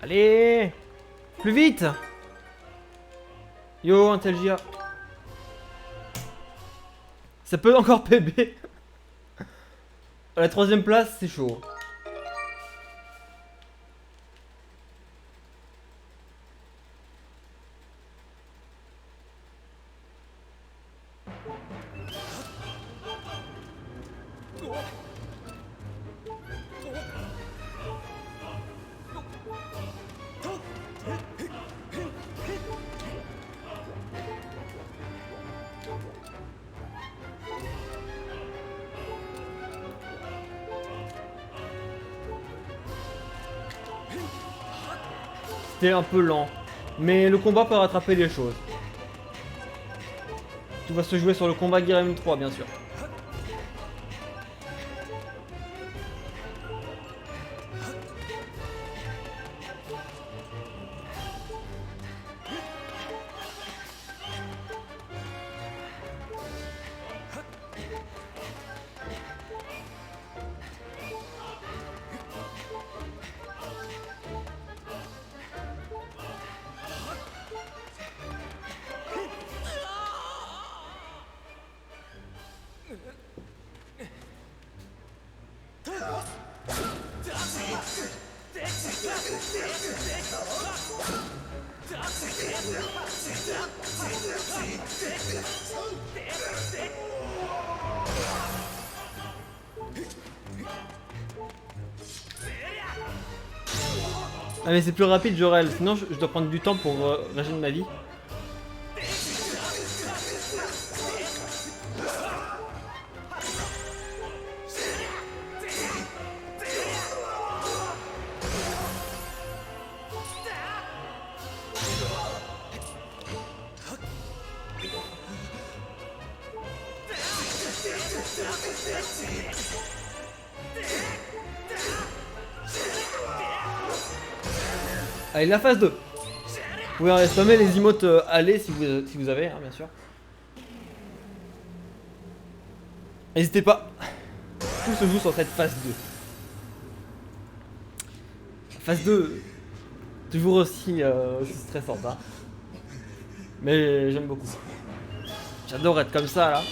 Allez, plus vite. Yo, Intelgia. Ça peut encore PB. À la 3ème place, c'est chaud. C'était un peu lent, mais le combat peut rattraper les choses. Tout va se jouer sur le combat Guerrero 3, bien sûr. Ah mais c'est plus rapide Jorel, sinon je dois prendre du temps pour régénérer ma vie. Allez, la phase 2. Vous pouvez spammer les emotes aller si vous avez, hein, bien sûr. N'hésitez pas. Tout se joue sur cette phase 2. Phase 2, toujours aussi stressante, hein. Mais j'aime beaucoup. J'adore être comme ça là.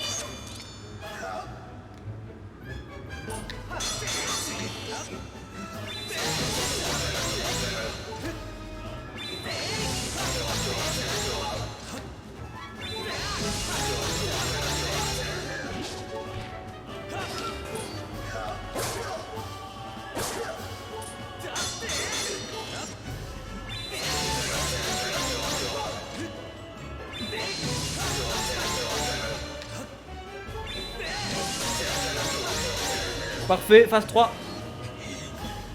Parfait, phase 3.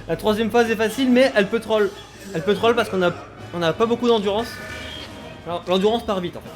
La troisième phase est facile, mais elle peut troll. Elle peut troll parce qu'on a pas beaucoup d'endurance. L'endurance part vite en fait.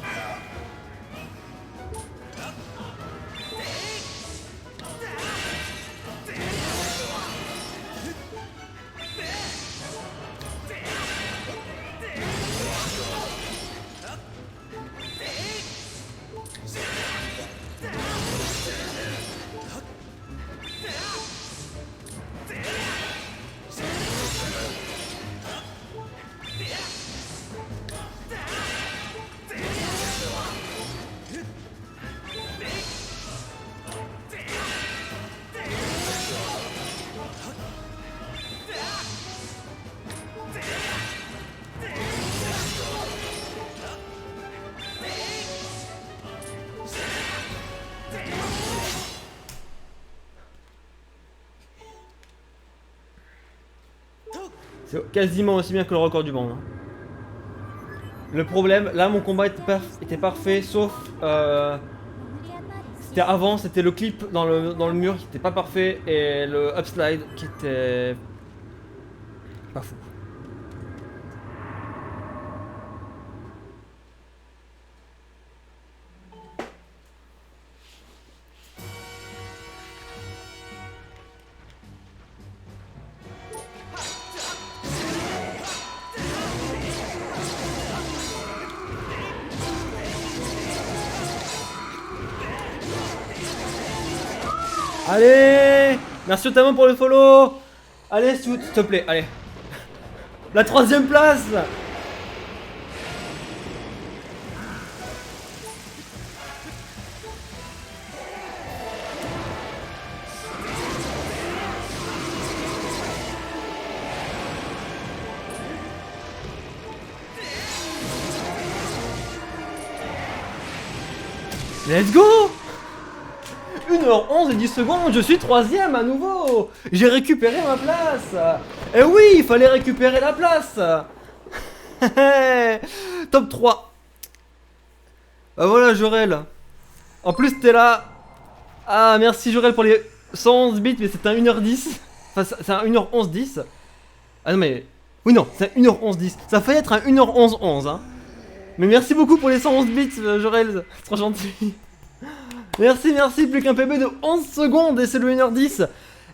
C'est quasiment aussi bien que le record du monde. Hein. Le problème, là mon combat était parfait, sauf c'était avant, c'était le clip dans le mur qui était pas parfait et le upslide qui était pas fou. Allez, merci notamment pour le follow. Allez, s'il te plaît, allez. La troisième place. Let's go. 1h11 et 10 secondes, je suis troisième à nouveau. J'ai récupéré ma place. Et oui, il fallait récupérer la place. Top 3. Bah voilà Jorel. En plus t'es là. Ah merci Jorel pour les 111 bits, mais c'est un 1h10. Enfin c'est un 1h11-10. Ah non mais... Oui non, c'est un 1h11-10. Ça a failli être un 1h11-11 hein. Mais merci beaucoup pour les 111 bits Jorel, c'est trop gentil. Merci, merci, plus qu'un PB de 11 secondes et c'est le 1h10.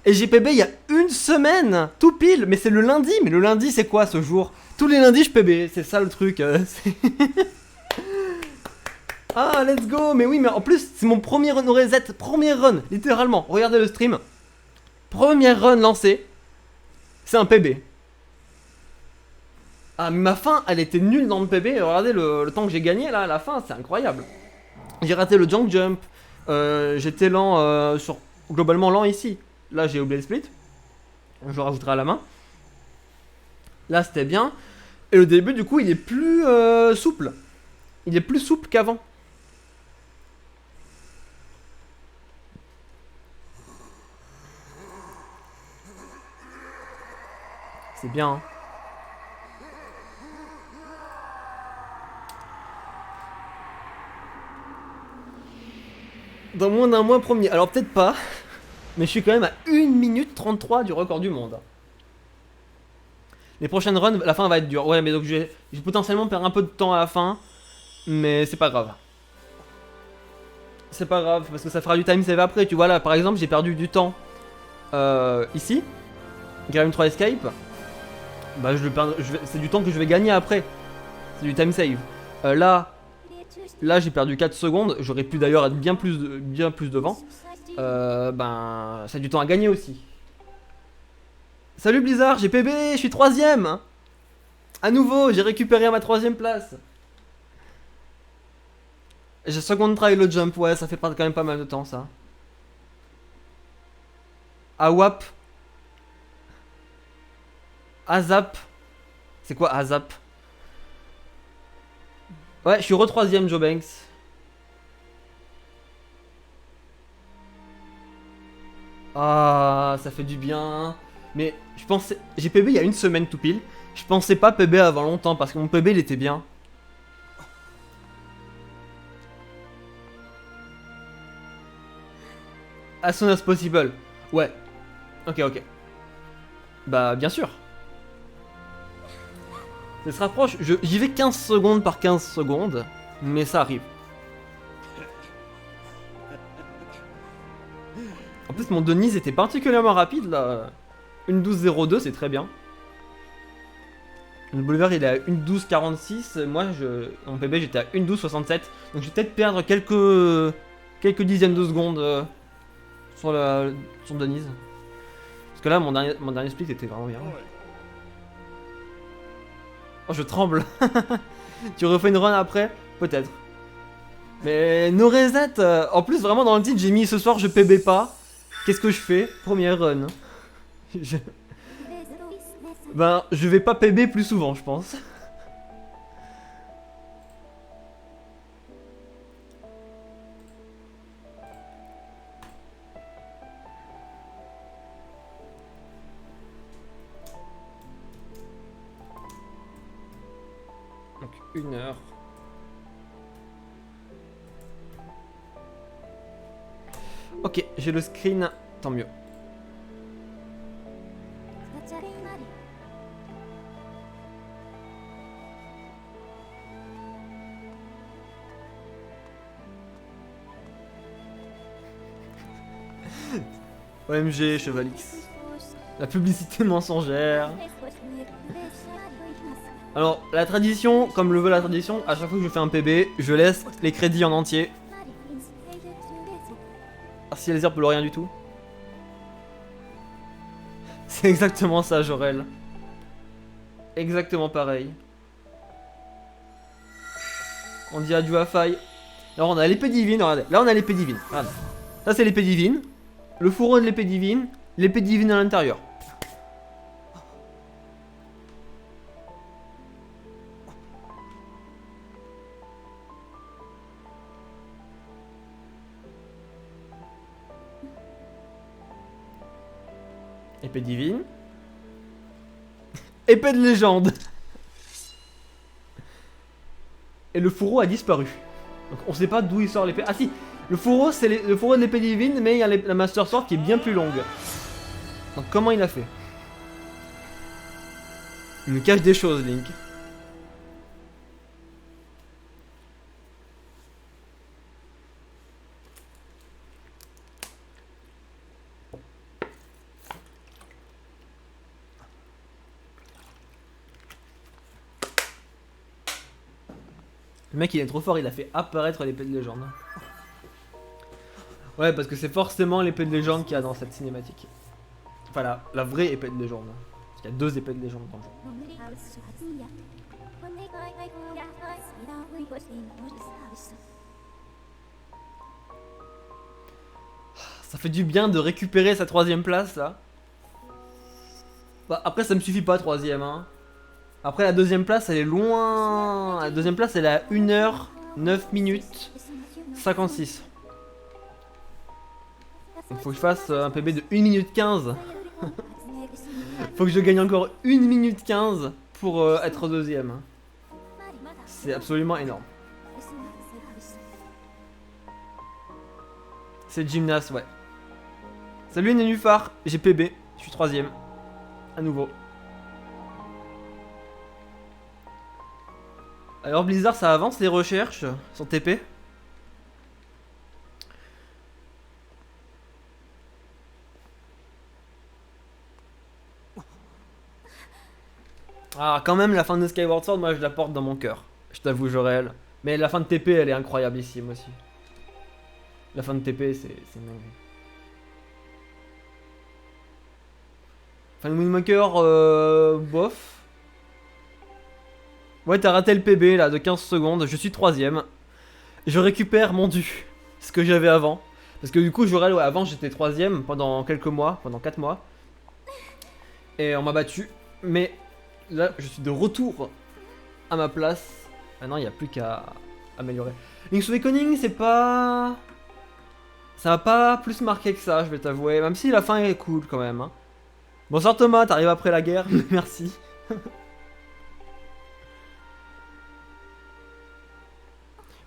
Et j'ai PB il y a une semaine, tout pile, mais c'est le lundi. Mais le lundi c'est quoi ce jour? Tous les lundis je PB, c'est ça le truc. Ah, let's go. Mais oui, mais en plus c'est mon premier run au reset, premier run, littéralement. Regardez le stream. Premier run lancé, c'est un PB. Ah mais ma fin elle était nulle dans le PB. Regardez le temps que j'ai gagné là à la fin, c'est incroyable. J'ai raté le junk jump. J'étais lent globalement lent ici. Là j'ai oublié le split. Je le rajouterai à la main. Là c'était bien. Et le début du coup il est plus souple. Il est plus souple qu'avant. C'est bien hein. Dans moins d'un mois premier. Alors peut-être pas. Mais je suis quand même à 1 minute 33 du record du monde. Les prochaines runs, la fin va être dure. Ouais mais donc je vais potentiellement perdre un peu de temps à la fin. Mais c'est pas grave. C'est pas grave, parce que ça fera du time save après. Tu vois là, par exemple, j'ai perdu du temps ici. Game 3 Escape. Bah, c'est du temps que je vais gagner après. C'est du time save. Là j'ai perdu 4 secondes. J'aurais pu d'ailleurs être bien plus devant. Ben, c'est du temps à gagner aussi. Salut Blizzard, j'ai PB, je suis 3ème. À nouveau, j'ai récupéré ma 3ème place. J'ai second try le jump, ouais, ça fait quand même pas mal de temps ça. Awap. Azap. C'est quoi Azap? Ouais, je suis re 3ème Joe Banks. Ah, ça fait du bien. Mais je pensais... J'ai PB il y a une semaine tout pile. Je pensais pas PB avant longtemps parce que mon PB il était bien. As soon as possible. Ouais. Ok, ok. Bah, bien sûr. Ça se rapproche. J'y vais 15 secondes par 15 secondes. Mais ça arrive. En plus, mon Denise était particulièrement rapide là. 1.12.02, c'est très bien. Le boulevard il est à 1.12.46. Moi, mon PB j'étais à 1.12.67. Donc je vais peut-être perdre quelques dizaines de secondes sur Denise. Parce que là, mon dernier split était vraiment bien. Oh, je tremble. Tu refais une run après? Peut-être. Mais no reset. En plus, vraiment dans le titre, j'ai mis ce soir je PB pas. Qu'est-ce que je fais? Première run. Ben, je vais pas PB plus souvent, je pense. Donc, 1 heure. Ok, j'ai le screen, tant mieux. OMG, Chevalix. La publicité mensongère. Alors, la tradition, comme le veut la tradition, à chaque fois que je fais un PB, je laisse les crédits en entier. Merci Elzer pour le rien du tout. C'est exactement ça, Jorel. Exactement pareil. On dit adieu à Faille. Alors on a l'épée divine, regardez. Là on a l'épée divine. Regardez. Ça c'est l'épée divine. Le fourreau de l'épée divine. L'épée divine à l'intérieur. Épée divine. Épée de légende. Et le fourreau a disparu. Donc on sait pas d'où il sort l'épée. Ah si, le fourreau c'est le fourreau de l'épée divine, mais il y a la Master Sword qui est bien plus longue. Donc comment il a fait? Il nous cache des choses, Link. Le mec il est trop fort, il a fait apparaître l'épée de légende. Ouais, parce que c'est forcément l'épée de légende qu'il y a dans cette cinématique. Enfin la vraie épée de légende. Parce qu'il y a 2 épées de légende dans le jeu. Ça fait du bien de récupérer sa 3ème place là. Bah, après ça me suffit pas 3ème hein. Après la 2ème place elle est loin. La 2ème place elle est à 1h 9 minutes 56. Il faut que je fasse un PB de 1 minute 15. Faut que je gagne encore 1 minute 15 pour être 2ème. C'est absolument énorme. C'est gymnase, ouais. Salut Nénuphar, j'ai PB, je suis 3ème. À nouveau. Alors Blizzard, ça avance les recherches sur TP? Ah, quand même, la fin de Skyward Sword, moi je la porte dans mon cœur. Je t'avoue, Jorel. Mais la fin de TP, elle est incroyable ici, moi aussi. La fin de TP, c'est dingue. Fin de Wind Waker, bof. Ouais, t'as raté le PB là de 15 secondes. Je suis troisième. Je récupère mon dû. Ce que j'avais avant. Parce que du coup, Jorel, ouais, avant j'étais troisième pendant quelques mois, pendant 4 mois. Et on m'a battu. Mais là, je suis de retour à ma place. Maintenant, il n'y a plus qu'à améliorer. Link's Awakening, c'est pas. Ça m'a pas plus marqué que ça, je vais t'avouer. Même si la fin est cool quand même. Hein. Bonsoir Thomas, t'arrives après la guerre. Merci.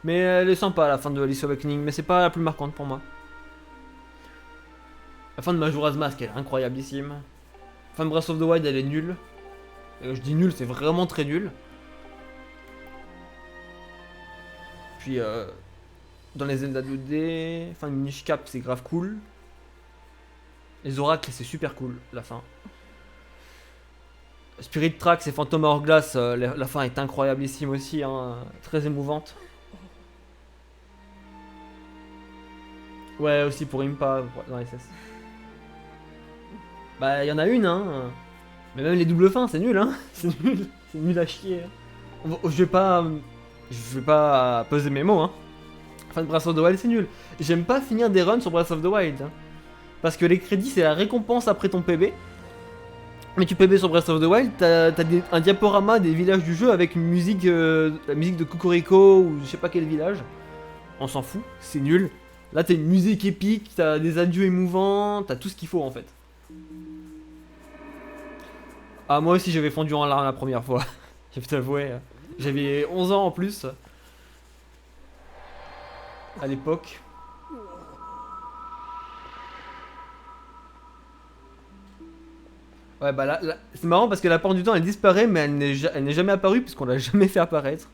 Mais elle est sympa la fin de Link's Awakening. Mais c'est pas la plus marquante pour moi. La fin de Majora's Mask, elle est incroyablissime. La fin de Breath of the Wild, elle est nulle. Je dis nul, c'est vraiment très nul. Puis dans les Zelda 2D, fin de Minish Cap, c'est grave cool. Les oracles, c'est super cool, la fin. Spirit Tracks et Phantom Hourglass, la fin est incroyablissime aussi, hein, très émouvante. Ouais, aussi pour Impa dans SS. Bah, il y en a une, hein. Mais même les doubles fins, c'est nul, hein. C'est nul, c'est nul à chier. Je vais pas peser mes mots, hein. Fin de Breath of the Wild, c'est nul. J'aime pas finir des runs sur Breath of the Wild. Hein. Parce que les crédits, c'est la récompense après ton PB. Mais tu PB sur Breath of the Wild, t'as un diaporama des villages du jeu avec une musique, la musique de Cocorico ou je sais pas quel village. On s'en fout, c'est nul. Là, t'as une musique épique, t'as des adieux émouvants, t'as tout ce qu'il faut en fait. Ah, moi aussi j'avais fondu en larmes la première fois. Je vais t'avouer. J'avais 11 ans en plus. À l'époque. Ouais, bah là c'est marrant parce que la porte du temps elle disparaît, mais elle n'est jamais apparue puisqu'on l'a jamais fait apparaître.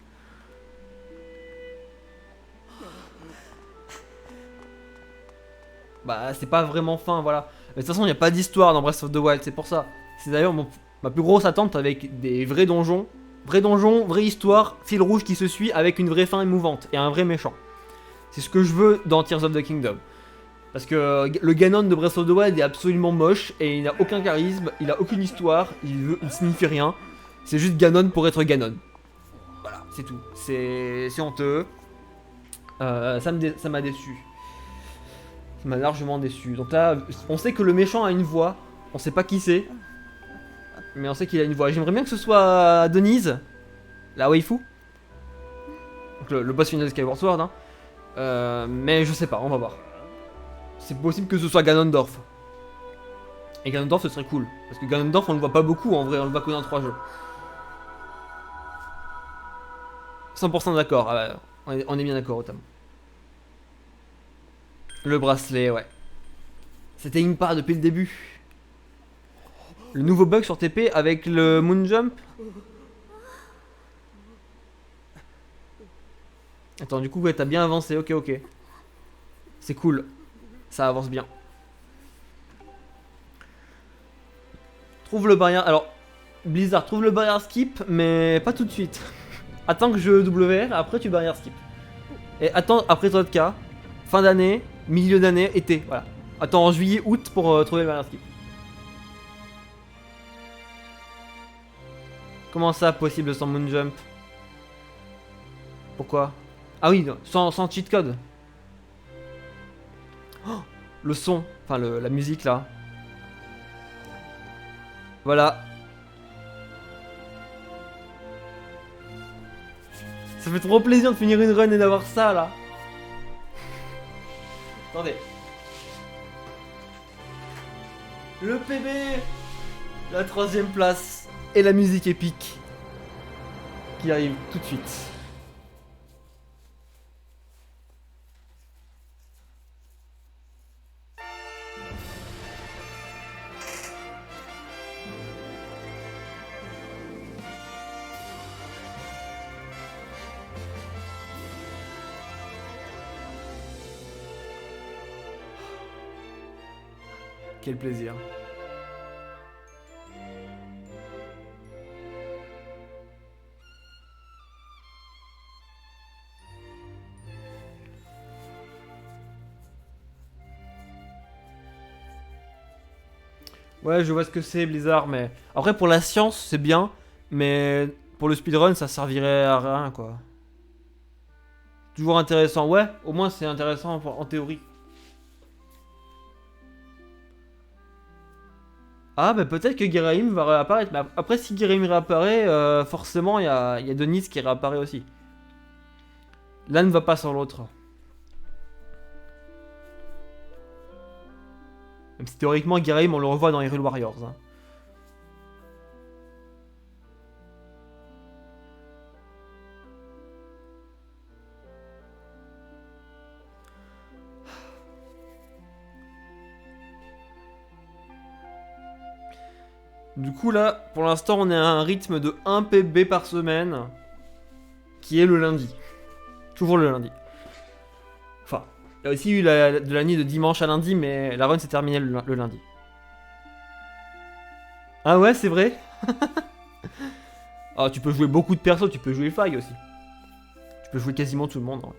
Bah, c'est pas vraiment fin, voilà. Mais de toute façon, il n'y a pas d'histoire dans Breath of the Wild, c'est pour ça. C'est d'ailleurs ma plus grosse attente avec des vrais donjons. Vrai donjon, vraie histoire, fil rouge qui se suit avec une vraie fin émouvante et un vrai méchant. C'est ce que je veux dans Tears of the Kingdom. Parce que le Ganon de Breath of the Wild est absolument moche et il n'a aucun charisme, il a aucune histoire, il signifie rien. C'est juste Ganon pour être Ganon. Voilà, c'est tout. C'est honteux. Ça m'a déçu. Ça m'a largement déçu. Donc là, on sait que le méchant a une voix. On sait pas qui c'est. Mais on sait qu'il a une voix. J'aimerais bien que ce soit Denise, la waifu. Donc le boss final de Skyward Sword. Hein. Mais je sais pas, on va voir. C'est possible que ce soit Ganondorf. Et Ganondorf ce serait cool. Parce que Ganondorf on le voit pas beaucoup en vrai, on le voit que dans 3 jeux. 100% d'accord, ah bah, on est bien d'accord autant. Le bracelet, ouais. C'était Impa depuis le début. Le nouveau bug sur TP avec le Moon Jump. Attends, du coup, ouais, t'as bien avancé, ok. C'est cool. Ça avance bien. Trouve le barrière. Alors, Blizzard, trouve le barrière skip, mais pas tout de suite. Attends que je WR, après tu barrière skip. Et attends après toi de cas. Fin d'année, milieu d'année, été, voilà. Attends en juillet, août pour trouver le barrière skip. Comment ça, possible sans Moon Jump? Pourquoi? Ah oui, non, sans cheat code. Oh, le son, enfin la musique là. Voilà. Ça fait trop plaisir de finir une run et d'avoir ça là. Attendez. Le PB, la 3ème place et la musique épique qui arrive tout de suite. Quel plaisir. Ouais, je vois ce que c'est Blizzard, mais après pour la science c'est bien, mais pour le speedrun ça servirait à rien quoi. Toujours intéressant, ouais, au moins c'est intéressant en théorie. Ah bah peut-être que Geraim va réapparaître, mais après si Geraim réapparaît, forcément il y a Denis qui réapparaît aussi. L'un ne va pas sans l'autre. Même si théoriquement Geraim on le revoit dans Hyrule Warriors. Hein. Du coup là, pour l'instant on est à un rythme de 1 PB par semaine, qui est le lundi. Toujours le lundi. Enfin, il y a aussi eu de la nuit de dimanche à lundi, mais la run s'est terminée le lundi. Ah ouais, c'est vrai. Ah, tu peux jouer beaucoup de persos, tu peux jouer Fag aussi. Tu peux jouer quasiment tout le monde. Hein.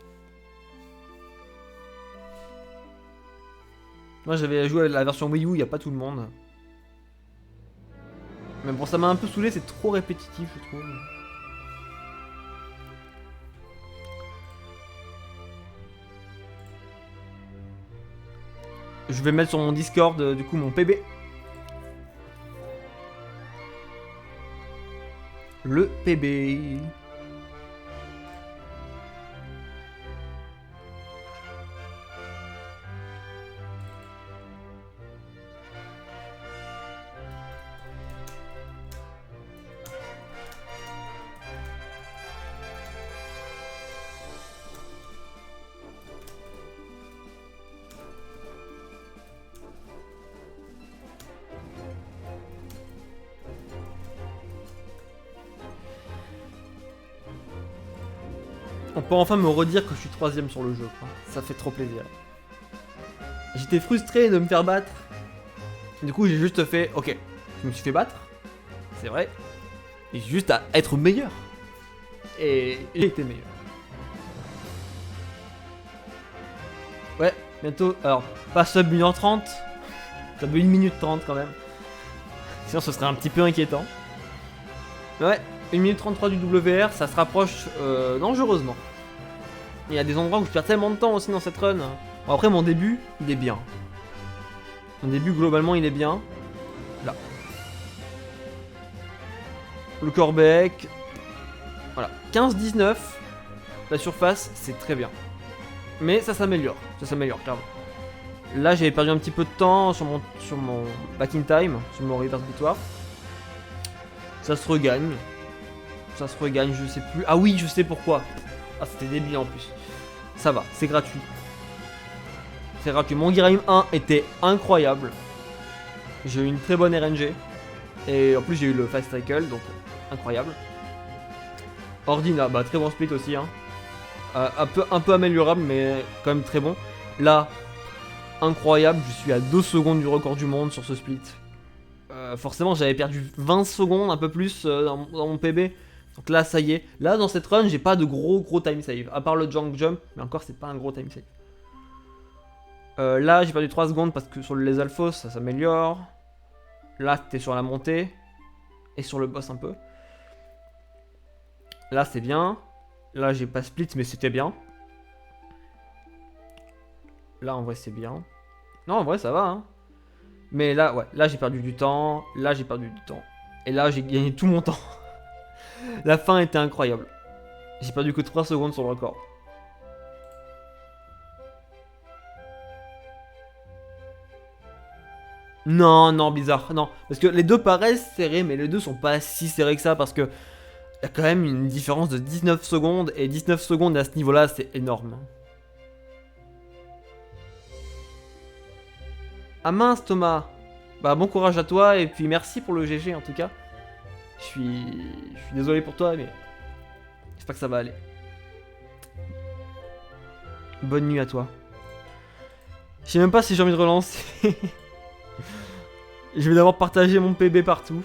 Moi j'avais joué à la version Wii U, il n'y a pas tout le monde. Mais bon, ça m'a un peu saoulé, c'est trop répétitif, je trouve. Je vais mettre sur mon Discord, du coup, mon PB. Le PB. On peut enfin me redire que je suis 3ème sur le jeu, quoi. Ça fait trop plaisir. J'étais frustré de me faire battre. Du coup, j'ai juste fait, ok, je me suis fait battre, c'est vrai, et j'ai juste à être meilleur. Et j'ai été meilleur. Ouais, bientôt, alors, pas sub 1h30, sub 1 minute 30 quand même. Sinon, ce serait un petit peu inquiétant. Mais ouais, 1 minute 33 du WR, ça se rapproche dangereusement. Il y a des endroits où je perds tellement de temps aussi dans cette run. Bon, après, mon début, il est bien. Mon début, globalement, il est bien. Là. Le corbec. Voilà. 15-19. La surface, c'est très bien. Mais ça s'améliore. Ça s'améliore, clairement. Là, j'avais perdu un petit peu de temps sur mon back in time, sur mon reverse victoire. Ça se regagne. Ça se regagne, je sais plus. Ah oui, je sais pourquoi. Ah, c'était débile en plus. Ça va, c'est gratuit. C'est gratuit. Mon Giraim 1 était incroyable. J'ai eu une très bonne RNG. Et en plus, j'ai eu le Fast Cycle, donc incroyable. Ordina, bah très bon split aussi. Hein. Un peu améliorable, mais quand même très bon. Là, incroyable, je suis à 2 secondes du record du monde sur ce split. Forcément, j'avais perdu 20 secondes, un peu plus dans mon PB. Donc là, ça y est. Là, dans cette run, j'ai pas de gros time save. À part le junk jump, mais encore, c'est pas un gros time save. Là, j'ai perdu 3 secondes parce que sur les alphos, ça s'améliore. Là, t'es sur la montée. Et sur le boss un peu. Là, c'est bien. Là, j'ai pas split, mais c'était bien. Là, en vrai, c'est bien. Non, en vrai, ça va. Hein. Mais là, ouais. Là, j'ai perdu du temps. Là, j'ai perdu du temps. Et là, j'ai gagné tout mon temps. La fin était incroyable. J'ai perdu que 3 secondes sur le record. Non, non, bizarre, non. Parce que les deux paraissent serrés, mais les deux sont pas si serrés que ça, parce que il y a quand même une différence de 19 secondes, et 19 secondes à ce niveau-là, c'est énorme. Ah mince, Thomas. Bah, bon courage à toi, et puis merci pour le GG en tout cas. Je suis désolé pour toi, mais j'espère que ça va aller. Bonne nuit à toi. Je sais même pas si j'ai envie de relancer. Je vais d'abord partager mon PB partout.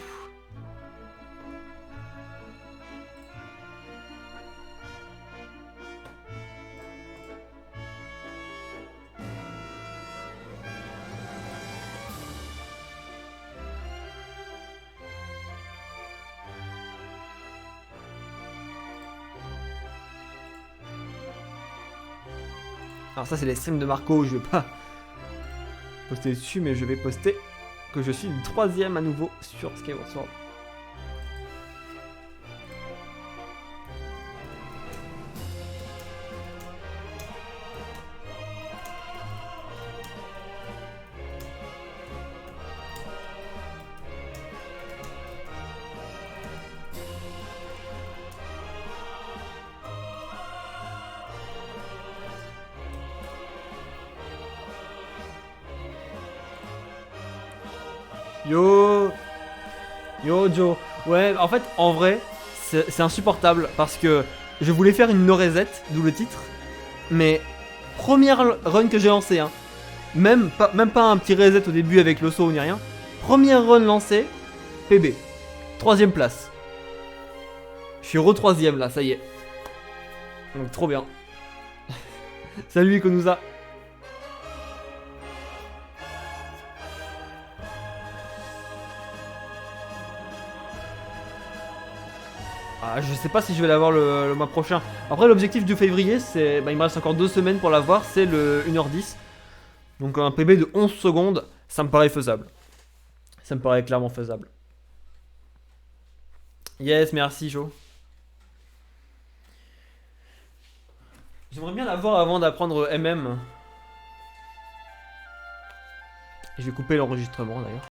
Alors ça c'est les streams de Marco, je vais pas poster dessus, mais je vais poster que je suis le 3ème à nouveau sur Skyward Sword. Yo Joe. Ouais, en fait, en vrai, c'est insupportable parce que je voulais faire une no reset, d'où le titre. Mais première run que j'ai lancée, hein. Même pas un petit reset au début avec le saut ni rien. Première run lancée, PB. 3ème place. Je suis re 3ème là, ça y est. Donc trop bien. Salut Ikonusa. Ah, je sais pas si je vais l'avoir le mois prochain. Après, l'objectif du février, c'est. Bah, il me reste encore 2 semaines pour l'avoir, c'est le 1h10. Donc, un PB de 11 secondes, ça me paraît faisable. Ça me paraît clairement faisable. Yes, merci, Joe. J'aimerais bien l'avoir avant d'apprendre MM. Et je vais couper l'enregistrement d'ailleurs.